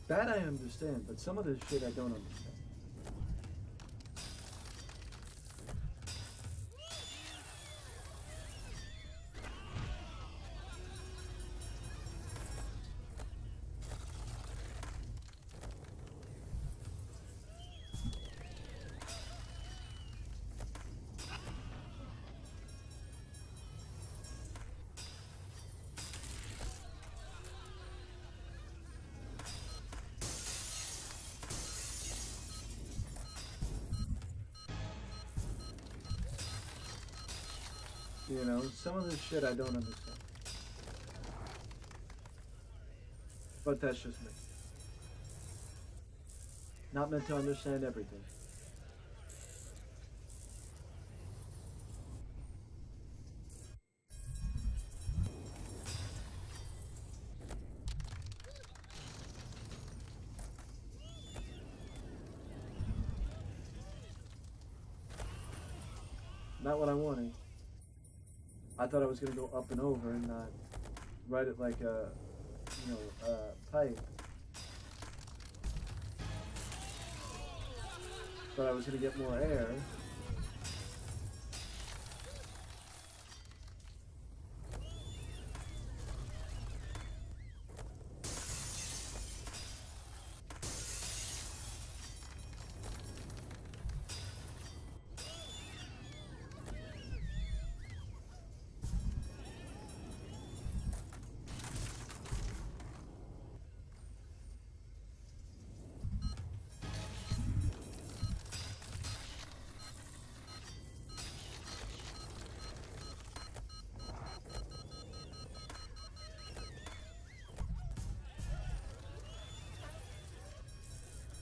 C: That I understand, but some of this shit I don't understand. You know, some of this shit I don't understand. But that's just me. Not meant to understand everything. Not what I wanted. I thought I was gonna go up and over and not ride it like a, pipe. But I was gonna get more air.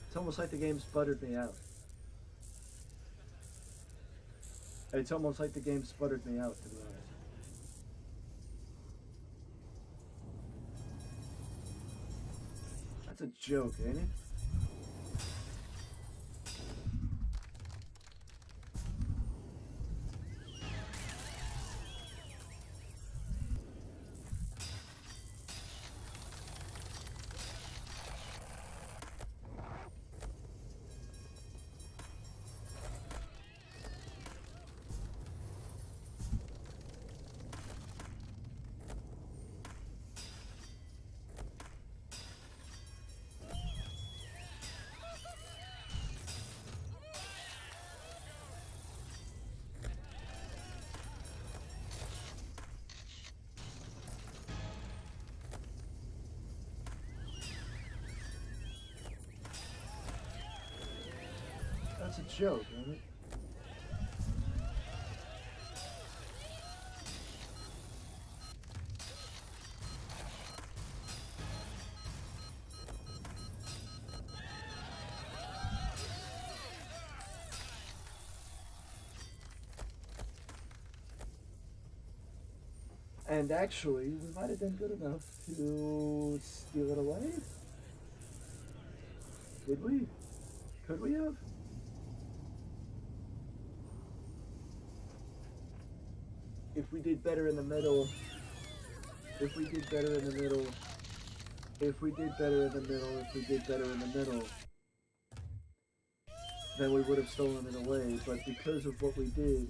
C: It's almost like the game sputtered me out. It's almost like the game sputtered me out, to be honest. That's a joke, ain't it? That's a joke, ain't it? And actually, we might have been good enough to steal it away. Did we? Could we have? If we did better in the middle, if we did better in the middle, if we did better in the middle, if we did better in the middle, then we would have stolen it away. But because of what we did,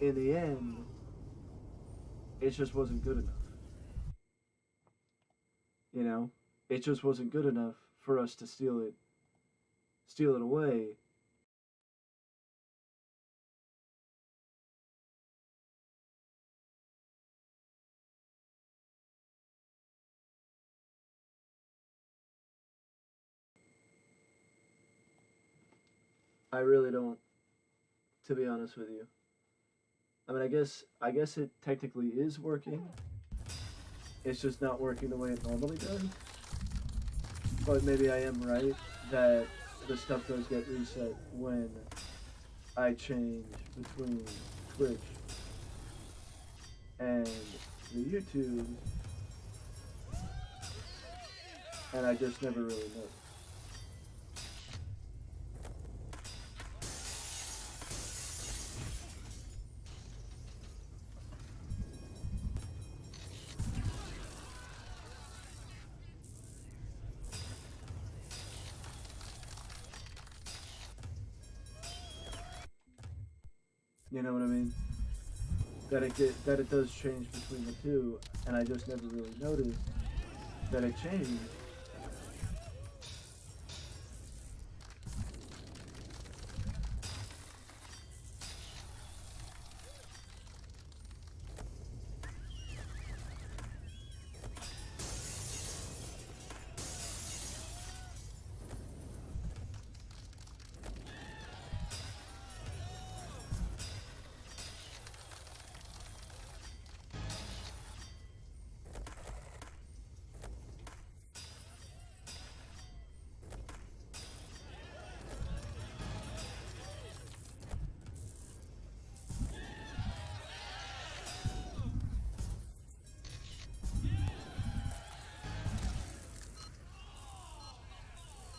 C: in the end, it just wasn't good enough. You know? It just wasn't good enough for us to steal it away. I really don't, to be honest with you. I mean, I guess it technically is working. It's just not working the way it normally does. But maybe I am right that the stuff does get reset when I change between Twitch and the YouTube, and I just never really noticed. You know what I mean? That it does change between the two, and I just never really noticed that it changed.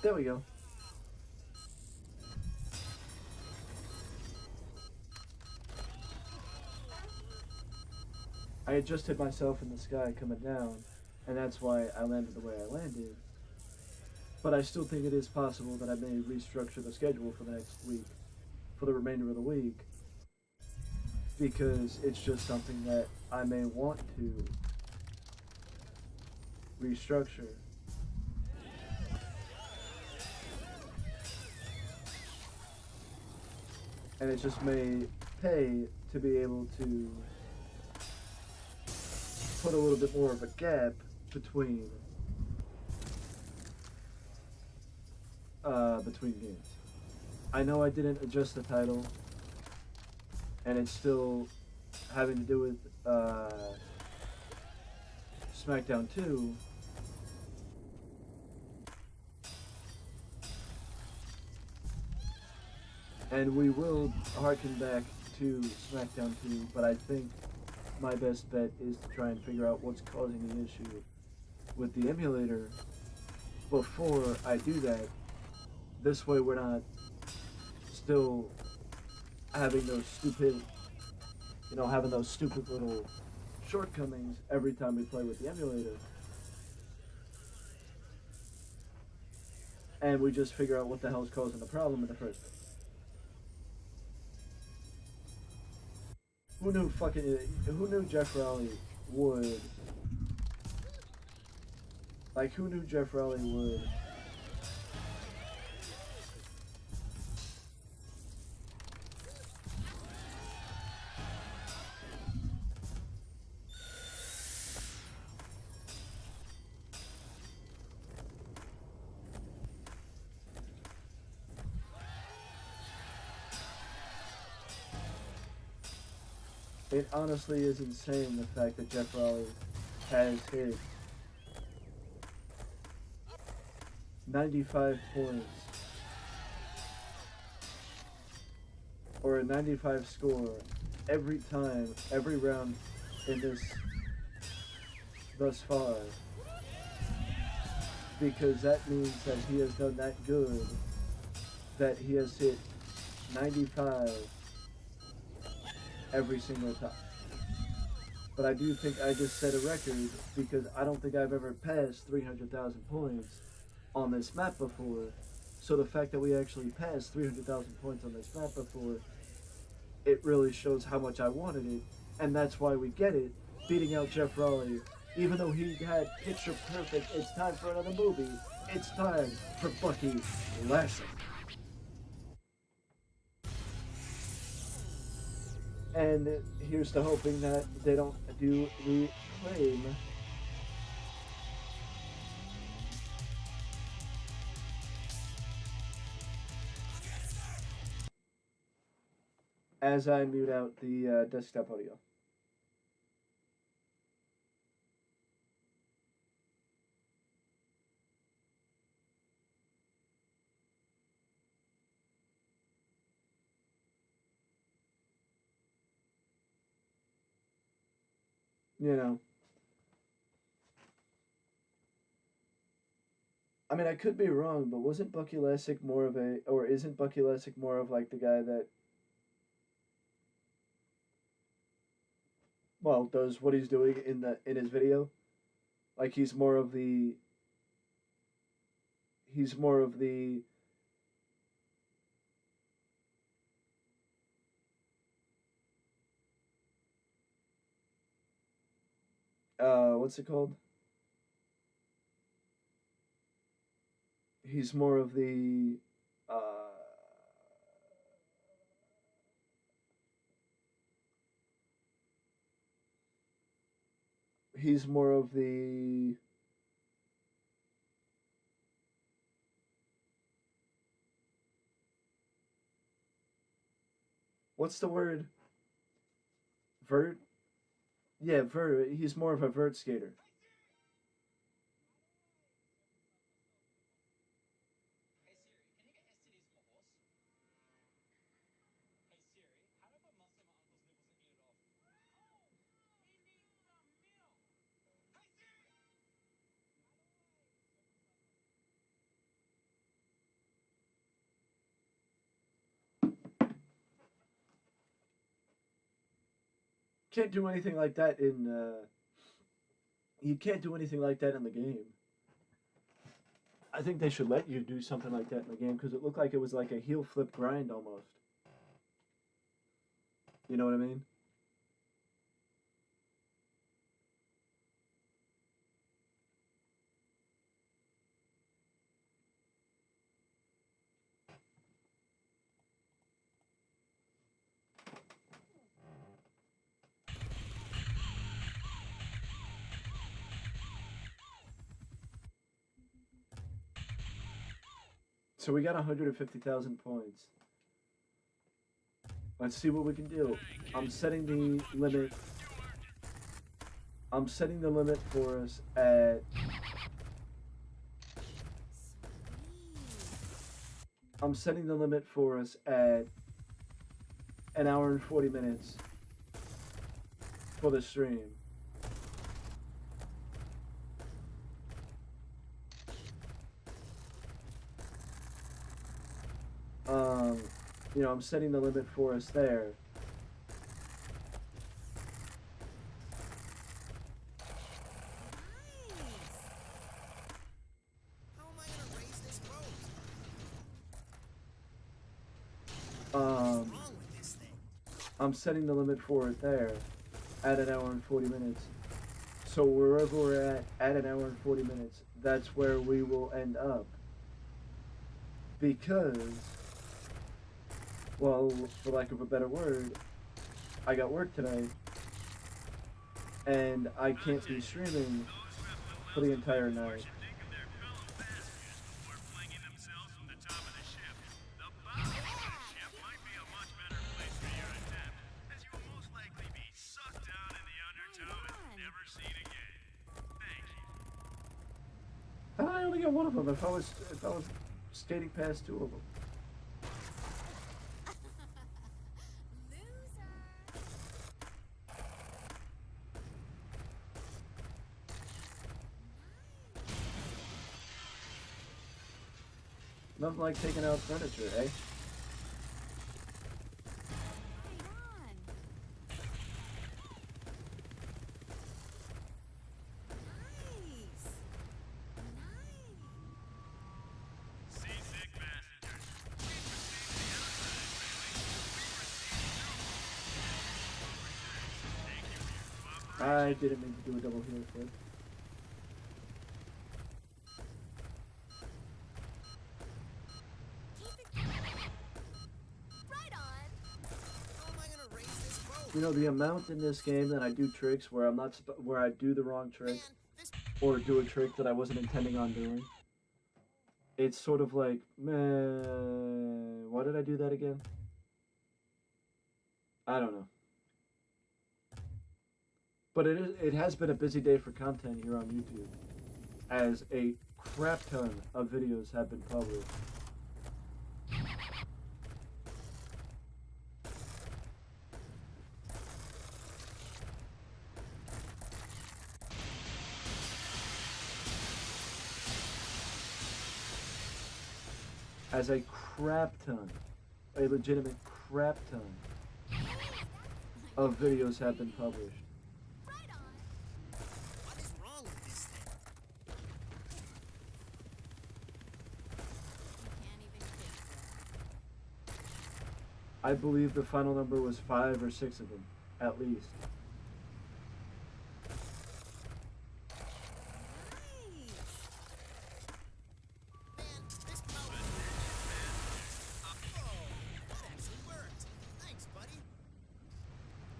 C: There we go. I had just hit myself in the sky coming down, and that's why I landed the way I landed. But I still think it is possible that I may restructure the schedule for the next week, for the remainder of the week, because it's just something that I may want to restructure. And it just may pay to be able to put a little bit more of a gap between games. I know I didn't adjust the title, and it's still having to do with Smackdown 2. And we will harken back to Smackdown 2, but I think my best bet is to try and figure out what's causing the issue with the emulator before I do that. This way we're not still having those stupid little shortcomings every time we play with the emulator. And we just figure out what the hell's causing the problem in the first place. Who knew Jeff Rowley would, it honestly is insane the fact that Jeff Rowley has hit 95 points or a 95 score every time, every round in this thus far, because that means that he has done that good, that he has hit 95 every single time. But I do think I just set a record, because I don't think I've ever passed 300,000 points on this map before. So the fact that we actually passed 300,000 points on this map before, it really shows how much I wanted it, and that's why we get it, beating out Jeff Rowley. Even though he had picture perfect, it's time for another movie. It's time for Bucky Larson. And here's to hoping that they don't do the claim. As I mute out the desktop audio. You know. I mean, I could be wrong, but wasn't Bucky Lessick more of a, or isn't Bucky Lessick more of like the guy that, well, does what he's doing in his video? Like he's more of the what's it called? He's more of the he's more of the what's the word? Vert? Yeah, vert. He's more of a vert skater. Can't do anything like that in. You can't do anything like that in the game. I think they should let you do something like that in the game because it looked like it was like a heel flip grind almost. You know what I mean? So we got 150,000 points. Let's see what we can do. I'm setting the limit. I'm setting the limit for us at. I'm setting the limit for us at an hour and 40 minutes for the stream. You know, I'm setting the limit for us there.
E: How am I gonna raise this boat?
C: Um,
E: What's wrong with this thing?
C: I'm setting the limit for it there at an hour and 40 minutes. So wherever we're at an hour and 40 minutes, that's where we will end up. Because, well, for lack of a better word, I got work today, and I can't be streaming for the entire night. How did I only get one of them if I was skating past two of them? Nothing like taking out furniture, eh? I didn't mean to do a double heel flip. You know, the amount in this game that I do tricks where I'm not where I do the wrong trick or do a trick that I wasn't intending on doing. It's sort of like, man, why did I do that again? I don't know. But it has been a busy day for content here on YouTube, as a crap ton of videos have been published. As a crap ton, a legitimate crap ton of videos have been published.
E: What is wrong with this thing?
C: I believe the final number was 5 or 6 of them, at least.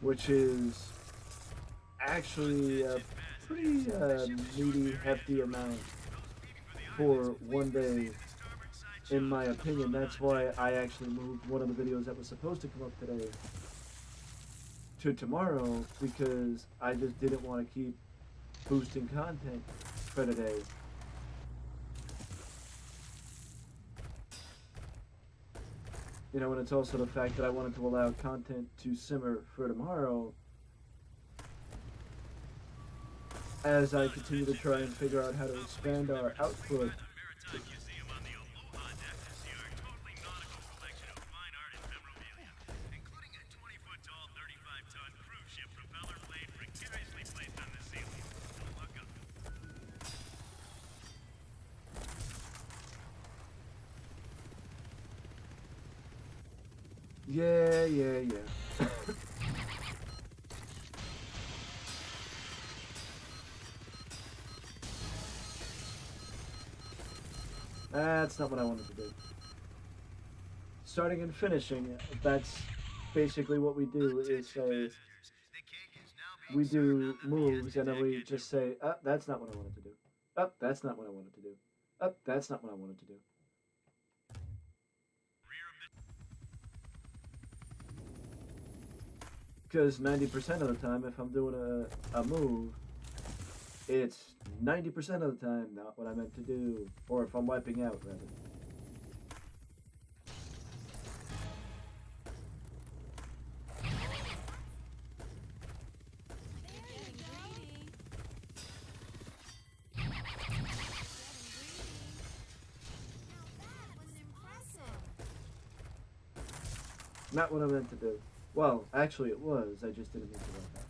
C: Which is actually a pretty meaty, hefty amount for one day, in my opinion. That's why I actually moved one of the videos that was supposed to come up today to tomorrow, because I just didn't want to keep boosting content for today. You know, and it's also the fact that I wanted to allow content to simmer for tomorrow as I continue to try and figure out how to expand our output. Yeah. That's not what I wanted to do. Starting and finishing, that's basically what we do is say,
B: The cake is now being
C: we
B: served
C: do
B: on the
C: moves and then
B: deck
C: we
B: engine.
C: just say, that's not what I wanted to do. That's not what I wanted to do. That's not what I wanted to do.
B: Rear of the
C: Because 90% of the time, if I'm doing a move, it's 90% of the time not what I meant to do. Or if I'm wiping out, rather. Not what I meant to do. Well, actually it was, I just didn't mean to wipe out.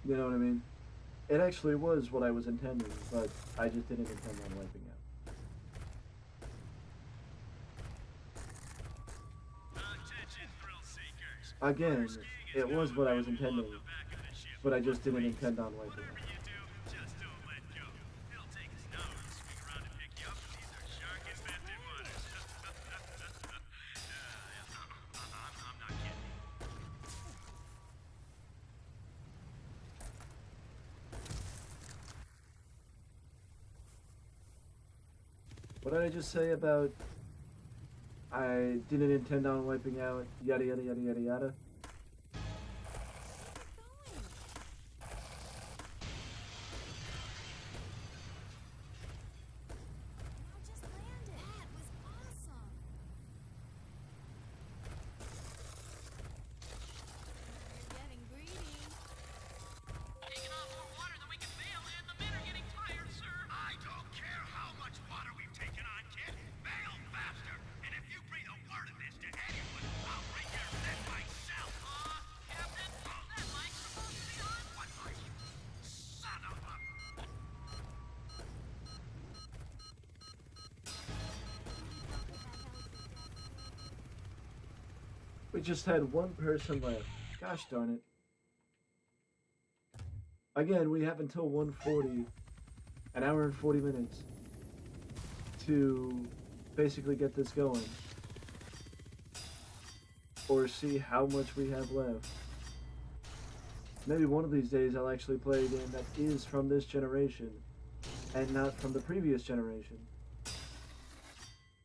C: You know what I mean? It actually was what I was intending, but I just didn't intend on wiping out.
B: attention thrill seekers.
C: Again,
B: Skiing is
C: it
B: now
C: was what I was
B: available
C: intending,
B: off the back of the ship.
C: but I just didn't intend on wiping
B: Whatever
C: out.
B: you do, just don't let go. It'll take us an hour to swing around and pick you up. These are shark-infested waters. I'm not kidding.
C: What did I just say about I didn't intend on wiping out, yada yada yada yada yada?
B: Taking on more water than we can feel, and the men are getting tired, sir. I don't care how much water we've taken on, kid. Bail faster. And if you breathe a word of this to anyone, I'll break your neck myself. Captain, that mic's supposed to be on. What mic? Son of a...
C: We just had one person left. Gosh darn it. Again, we have until 1:40, an hour and 40 minutes, to basically get this going. Or see how much we have left. Maybe one of these days I'll actually play a game that is from this generation, and not from the previous generation.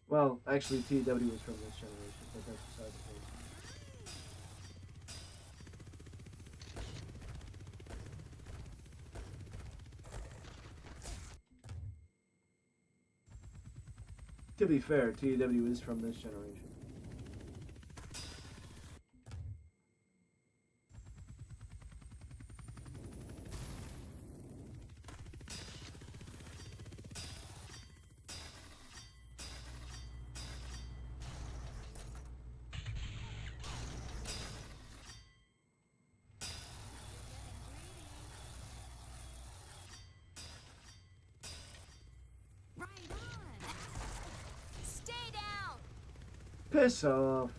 C: Well, actually TW is from this generation, but that's beside the point. To be fair, TW is from this generation. Piss off.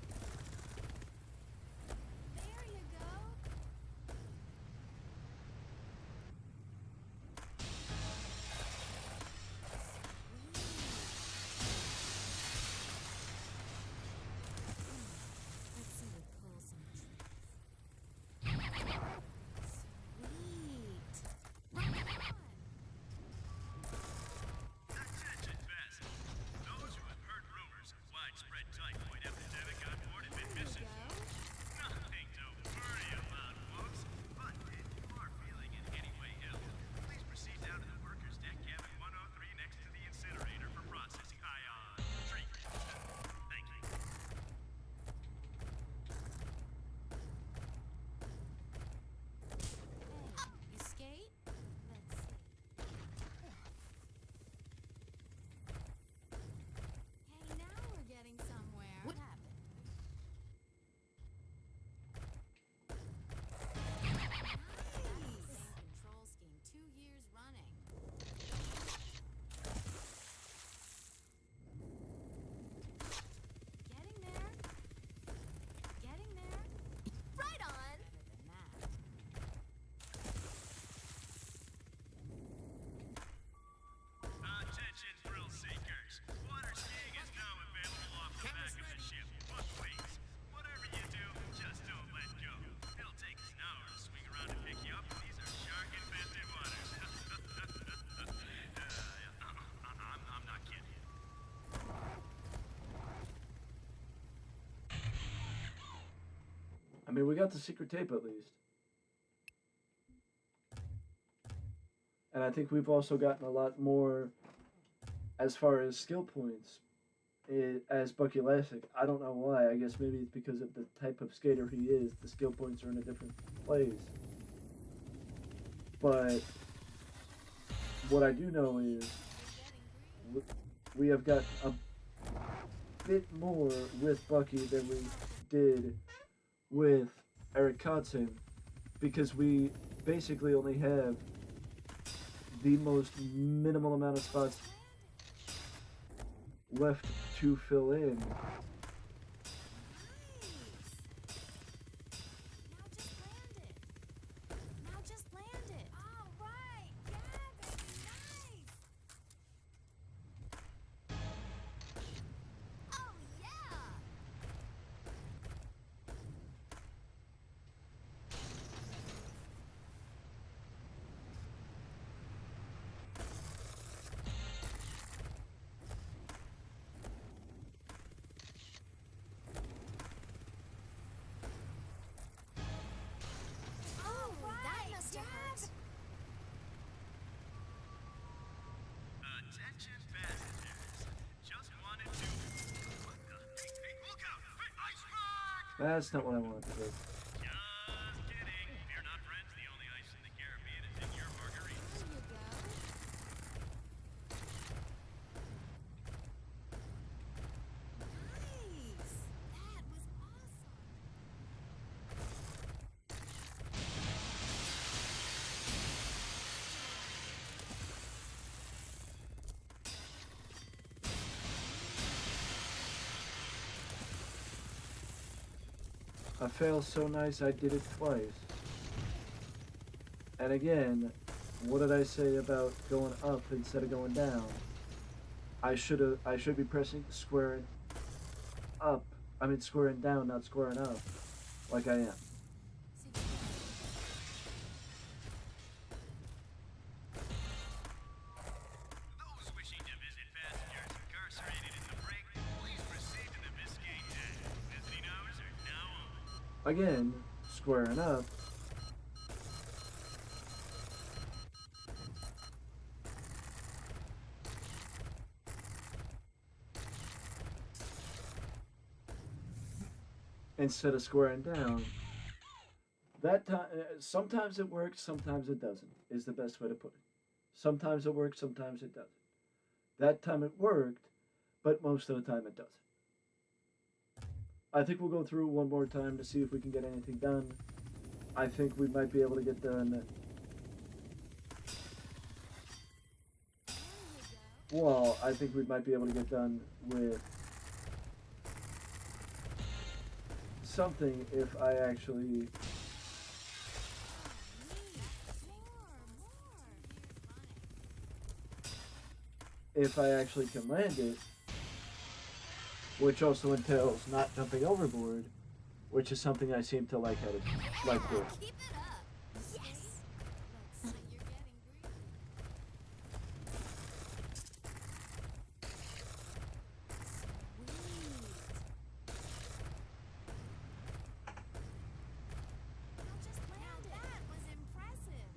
B: Attention, passengers. Those who have heard rumors of widespread typhoid epidemic on
C: I mean, we got the secret tape at least. And I think we've also gotten a lot more as far as skill points as Bucky Lasek. I don't know why. I guess maybe it's because of the type of skater he is. The skill points are in a different place. But what I do know is we have got a bit more with Bucky than we did with Eric Kotzen, because we basically only have the most minimal amount of spots left to fill in.
F: Nice. Now just land it. All right. Yeah, baby. Nice. Oh, yeah. Oh, that must have hurt.
B: Attention passengers. Just wanted to. What the? Hey, look out! Hey, iceberg!
C: That's not what I wanted to do.
B: Just kidding. Fear not, friends. The only ice in the Caribbean is in your margaritas.
F: There you go. Nice. That was awesome.
C: I failed so nice I did it twice. And again, what did I say about going up instead of going down? I should be pressing squaring up. I mean squaring down, not squaring up. Like I am.
B: Those wishing to visit passengers incarcerated in the brig, please proceed to the Biscayne deck. Visiting hours are now open.
C: Again, squaring up. Instead of squaring down. That time, sometimes it works, sometimes it doesn't, is the best way to put it. Sometimes it works, sometimes it doesn't. That time it worked, but most of the time it doesn't. I think we'll go through one more time to see if we can get anything done. I think we might be able to get done. Well, I think we might be able to get done with something if I actually can land it, which also entails not jumping overboard, which is something I seem to like how to doing.
F: Keep it up. Yes. Looks like you're getting greedy. Now that was impressive.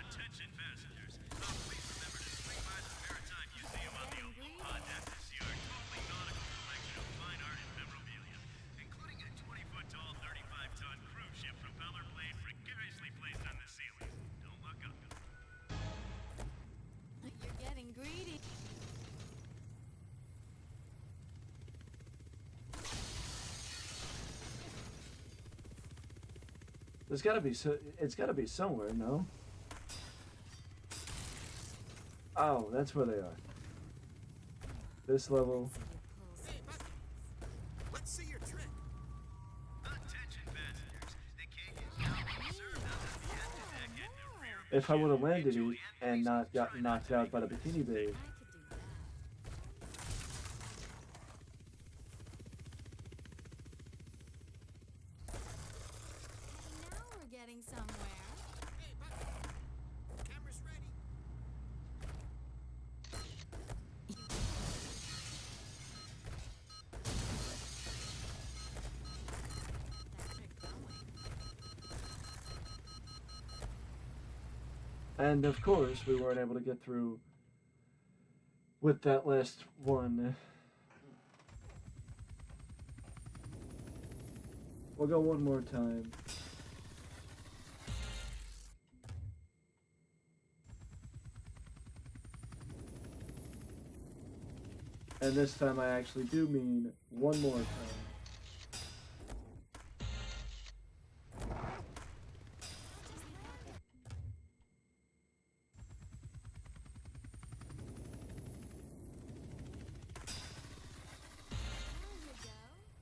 B: Attention passengers. Please remember to swing by the Maritime Museum on the Aloha deck to see our totally nautical collection of fine art and memorabilia, including a 20-foot tall, 35-ton cruise ship propeller blade precariously placed on the ceiling. Don't look up.
F: You're getting greedy.
C: There's gotta be it's gotta be somewhere, no? Oh, that's where they are. This level.
E: Let's see your trick.
B: Attention passengers. The cake is now being served out of the engine deck and the rear of
C: If I would have landed it and not gotten knocked out by the bikini babe.
F: I could do that. Now we're getting somewhere.
E: Hey, Bucky. Camera's ready.
C: And of course, we weren't able to get through with that last one. We'll go one more time. And this time I actually do mean one more time.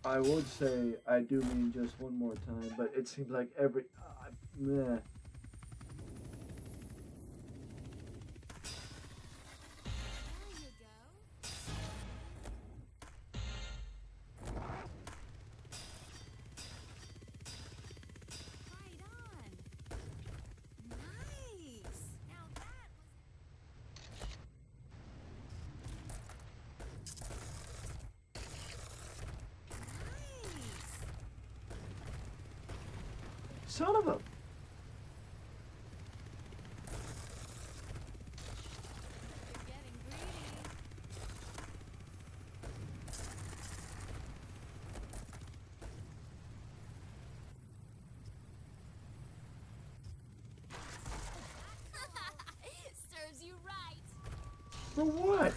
C: I would say I do mean just one more time, but it seems like every... meh. Son of a...
F: Serves you right.
C: For what?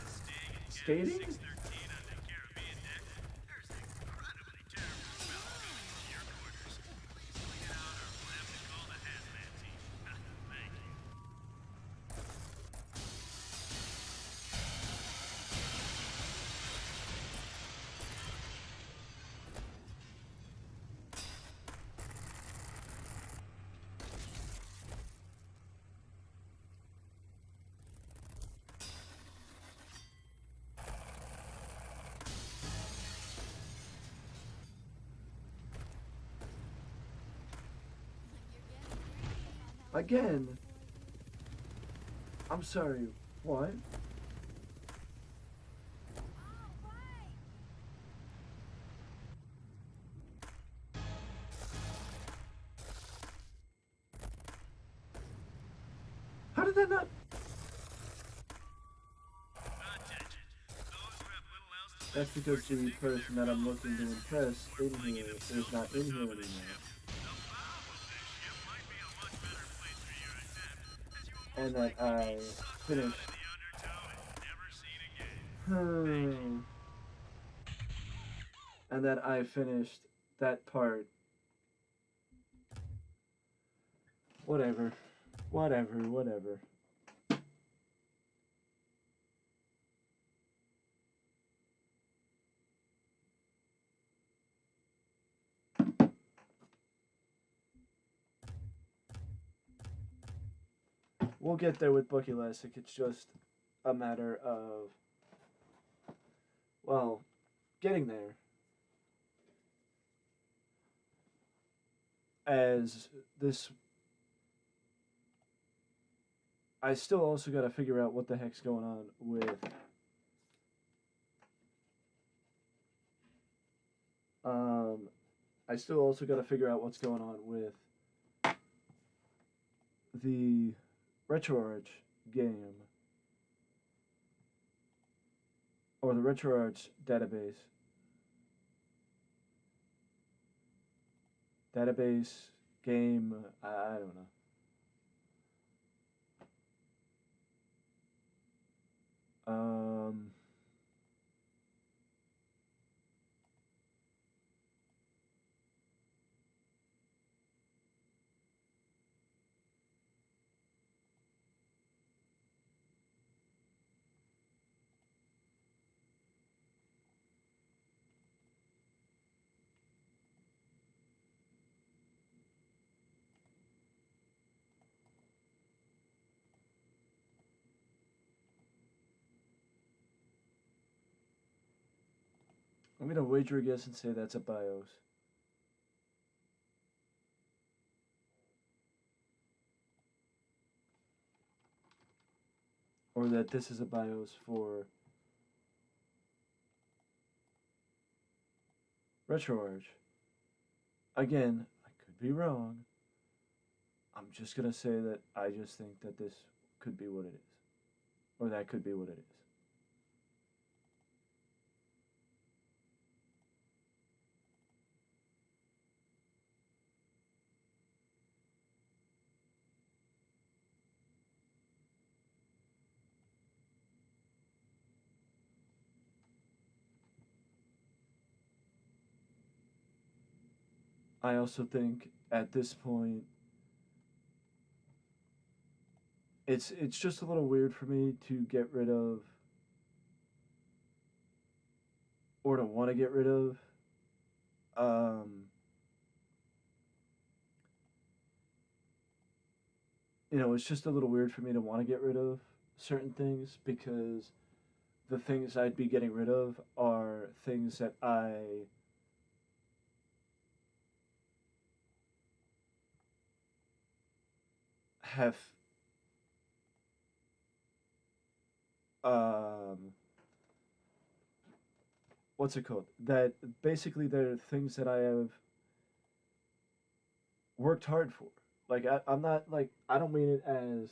C: Skating?
B: 613 on the Caribbean deck. There's an incredibly terrible smell coming from your quarters. Please clean it out or we'll have to call the hazmat team. Thank you.
C: Again. I'm sorry, what? How did that not...
B: Attention. Those who have little else to
C: That's because the person that I'm looking to impress in here is not in here anymore. And that I finished... and that I finished that part. Whatever. Whatever. We'll get there with Book Elastic. It's just a matter of, well, getting there. As this... I still also gotta figure out what the heck's going on with... I still also gotta figure out what's going on with the RetroArch game. Or the RetroArch database. Database, game, I don't know. I'm gonna wager a guess and say that's a BIOS. Or that this is a BIOS for RetroArch. Again, I could be wrong. I'm just gonna say that I just think that this could be what it is, or that could be what it is. I also think at this point it's just a little weird for me to get rid of or to want to get rid of um it's just a little weird for me to want to get rid of certain things because the things I'd be getting rid of are things that I have um what's it called? That basically they're things that I have worked hard for. Like I'm not like I don't mean it as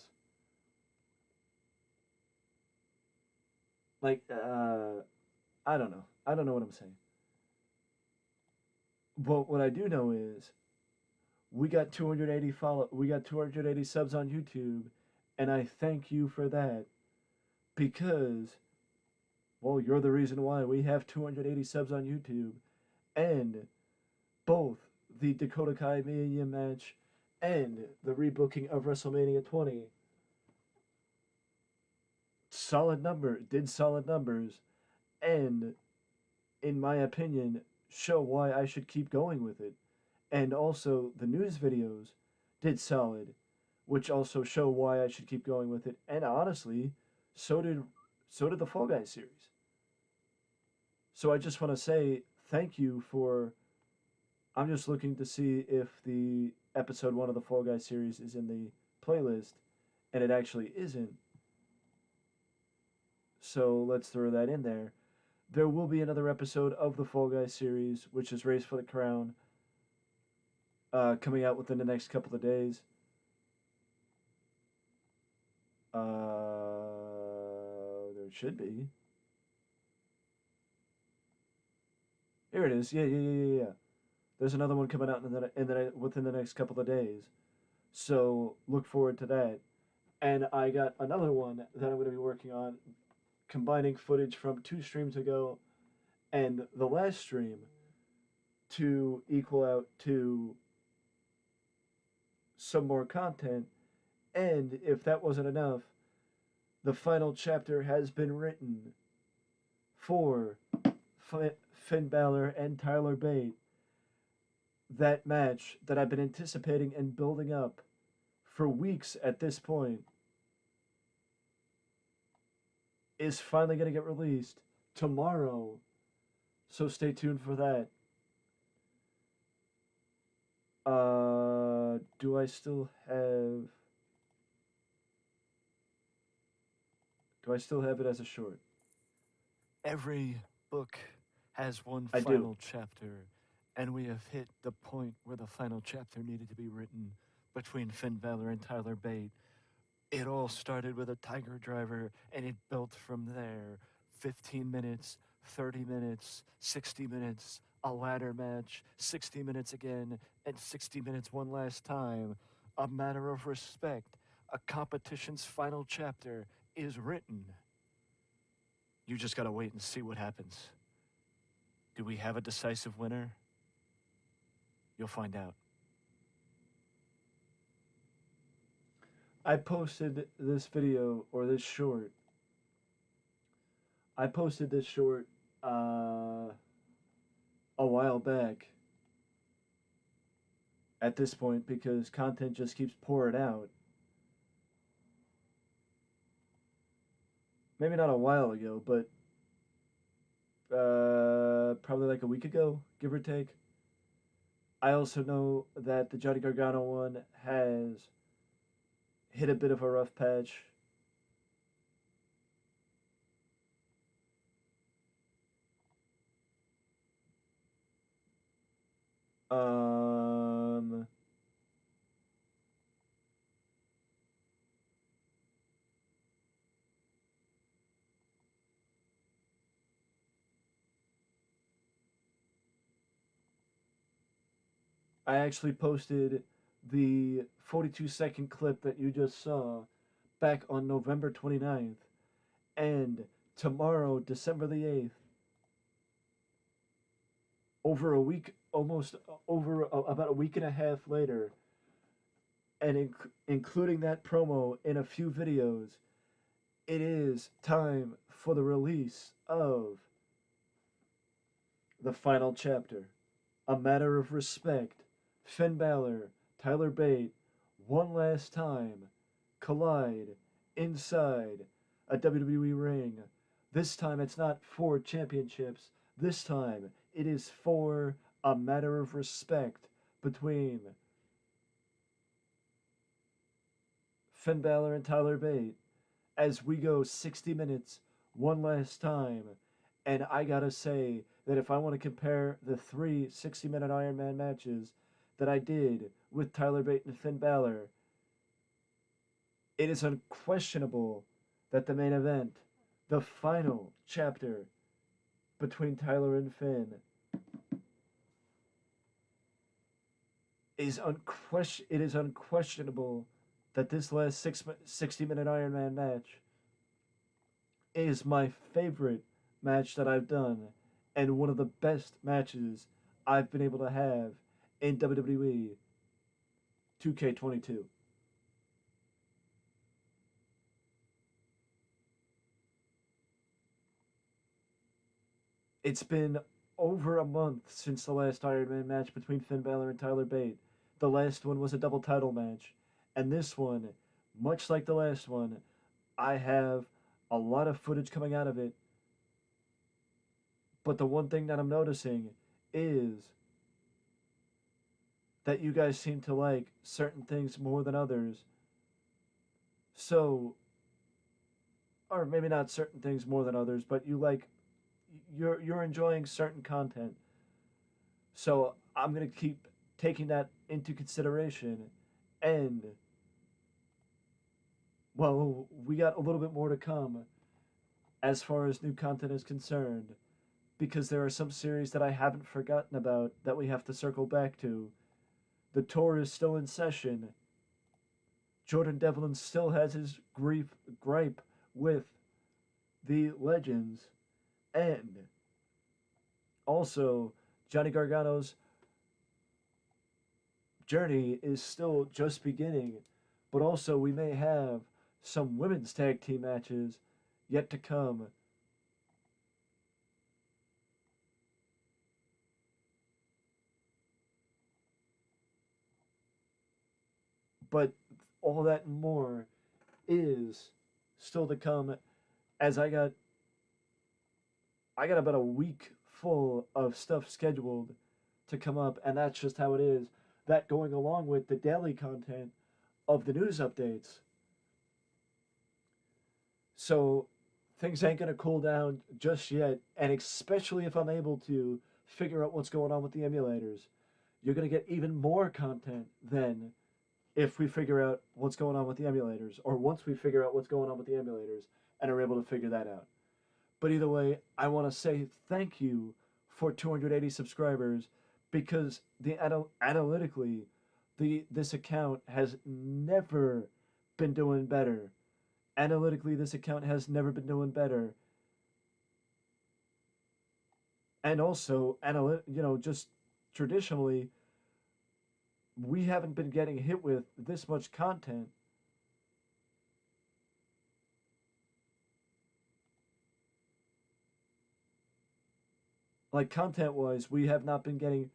C: like I don't know. I don't know what I'm saying. But what I do know is we got 280 subs on YouTube and I thank you for that because well, you're the reason why we have 280 subs on YouTube and both the Dakota Kai Mania match and the rebooking of WrestleMania 20 did solid numbers and in my opinion show why I should keep going with it. And also the news videos did solid, which also show why I should keep going with it. And honestly, so did the Fall Guys series. So I just want to say thank you for. I'm just looking to see if the episode 1 of the Fall Guys series is in the playlist, and it actually isn't. So let's throw that in there. There will be another episode of the Fall Guys series, which is Race for the Crown, coming out within the next couple of days. There should be. Here it is. Yeah. There's another one coming out within the next couple of days. So look forward to that. And I got another one that I'm going to be working on, combining footage from 2 streams ago and the last stream to equal out to some more content. And if that wasn't enough, the final chapter has been written for Finn Balor and Tyler Bate. That match that I've been anticipating and building up for weeks at this point is finally going to get released tomorrow. So stay tuned for that. Do I still have it as a short?
G: Every book has one
C: I do.
G: final chapter, and we have hit the point where the final chapter needed to be written between Finn Balor and Tyler Bate. It all started with a Tiger Driver, and it built from there. 15 minutes, 30 minutes, 60 minutes, a ladder match, 60 minutes again, and 60 minutes one last time. A matter of respect. A competition's final chapter is written. You just gotta wait and see what happens. Do we have a decisive winner? You'll find out.
C: I posted this video or this short. I posted this short a while back at this point because content just keeps pouring out. Maybe not a while ago, but probably like a week ago, give or take. I also know that the Johnny Gargano one has hit a bit of a rough patch. Um, I actually posted the 42-second clip that you just saw back on November 29th. And tomorrow, December the 8th, over a week, almost about a week and a half later, and including that promo in a few videos, it is time for the release of the final chapter. A Matter of Respect. Finn Balor, Tyler Bate, one last time, collide inside a WWE ring. This time it's not for championships. This time it is for a matter of respect between Finn Balor and Tyler Bate as we go 60 minutes one last time. And I gotta say that if I want to compare the three 60-minute Iron Man matches that I did with Tyler Bate and Finn Balor, it is unquestionable that the main event, the final chapter between Tyler and Finn, it is unquestionable that this last 60-minute Iron Man match is my favorite match that I've done and one of the best matches I've been able to have in WWE 2K22. It's been over a month since the last Iron Man match between Finn Balor and Tyler Bate. The last one was a double title match. And this one, much like the last one, I have a lot of footage coming out of it. But the one thing that I'm noticing is that you guys seem to like certain things more than others. So, or maybe not certain things more than others, but you're enjoying certain content. So I'm gonna keep taking that into consideration, and well, we got a little bit more to come as far as new content is concerned, because there are some series that I haven't forgotten about that we have to circle back to. The tour is still in session. Jordan Devlin still has his gripe with the Legends, and also Johnny Gargano's journey is still just beginning, but also we may have some women's tag team matches yet to come. But all that and more is still to come, as I got about a week full of stuff scheduled to come up, and that's just how it is. That going along with the daily content of the news updates. So things ain't gonna cool down just yet, and especially if I'm able to figure out what's going on with the emulators, you're gonna get even more content then if we figure out what's going on with the emulators, or once we figure out what's going on with the emulators and are able to figure that out. But either way, I want to say thank you for 280 subscribers, because analytically, this account has never been doing better. Analytically, this account has never been doing better. And also, just traditionally, we haven't been getting hit with this much content. Like, content-wise, we have not been getting...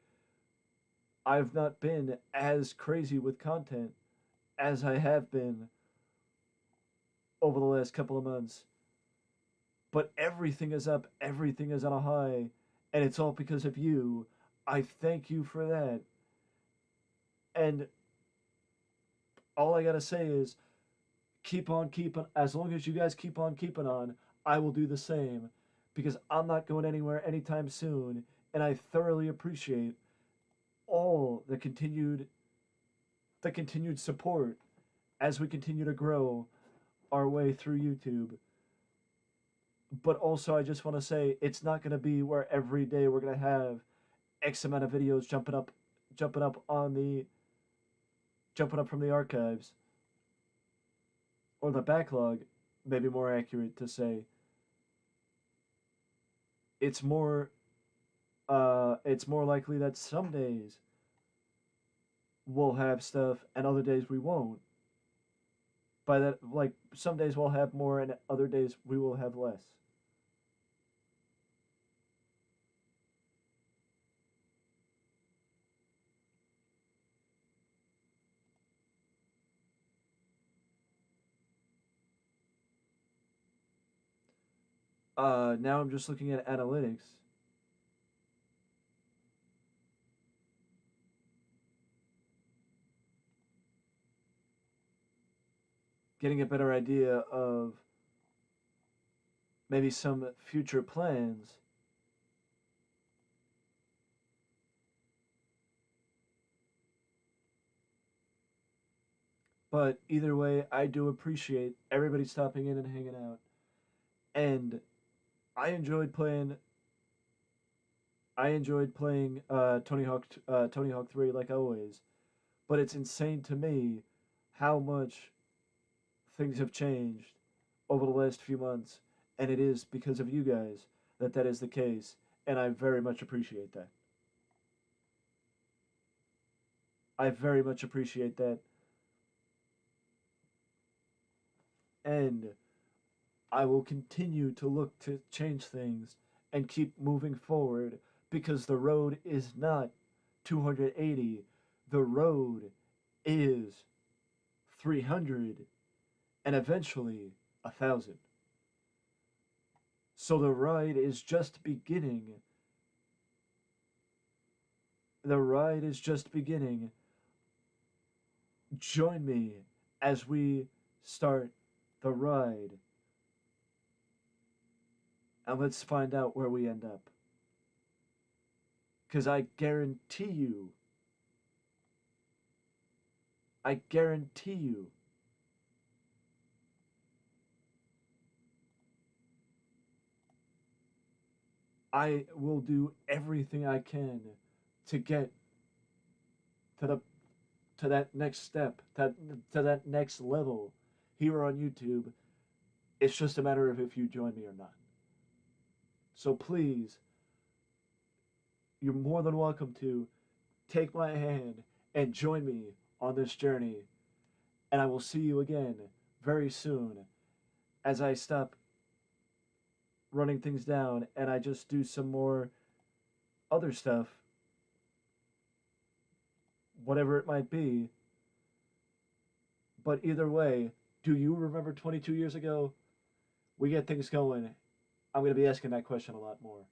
C: I've not been as crazy with content as I have been over the last couple of months. But everything is up, everything is on a high, and it's all because of you. I thank you for that. And all I gotta say is, keep on keeping. As long as you guys keep on keeping on, I will do the same, because I'm not going anywhere anytime soon, and I thoroughly appreciate all the continued support as we continue to grow our way through YouTube. But also, I just want to say, it's not going to be where every day we're going to have X amount of videos jumping up jumping up on the jumping up from the archives or the backlog, maybe more accurate to say. It's more likely that some days we'll have stuff and other days we won't. By that, like, some days we'll have more and other days we will have less. Now I'm just looking at analytics. Getting a better idea of maybe some future plans. But either way, I do appreciate everybody stopping in and hanging out. And I enjoyed playing. I enjoyed playing Tony Hawk 3 like always. But it's insane to me how much things have changed over the last few months, and it is because of you guys that that is the case, and I very much appreciate that. I very much appreciate that, and I will continue to look to change things and keep moving forward because the road is not 280. The road is 300 and eventually 1,000. So the ride is just beginning. The ride is just beginning. Join me as we start the ride. And let's find out where we end up. Because I guarantee you, I will do everything I can to get to the to that next step, to that next level here on YouTube. It's just a matter of if you join me or not. So please, you're more than welcome to take my hand and join me on this journey. And I will see you again very soon as I stop running things down and I just do some more other stuff, whatever it might be. But either way, do you remember 22 years ago? We get things going. I'm going to be asking that question a lot more.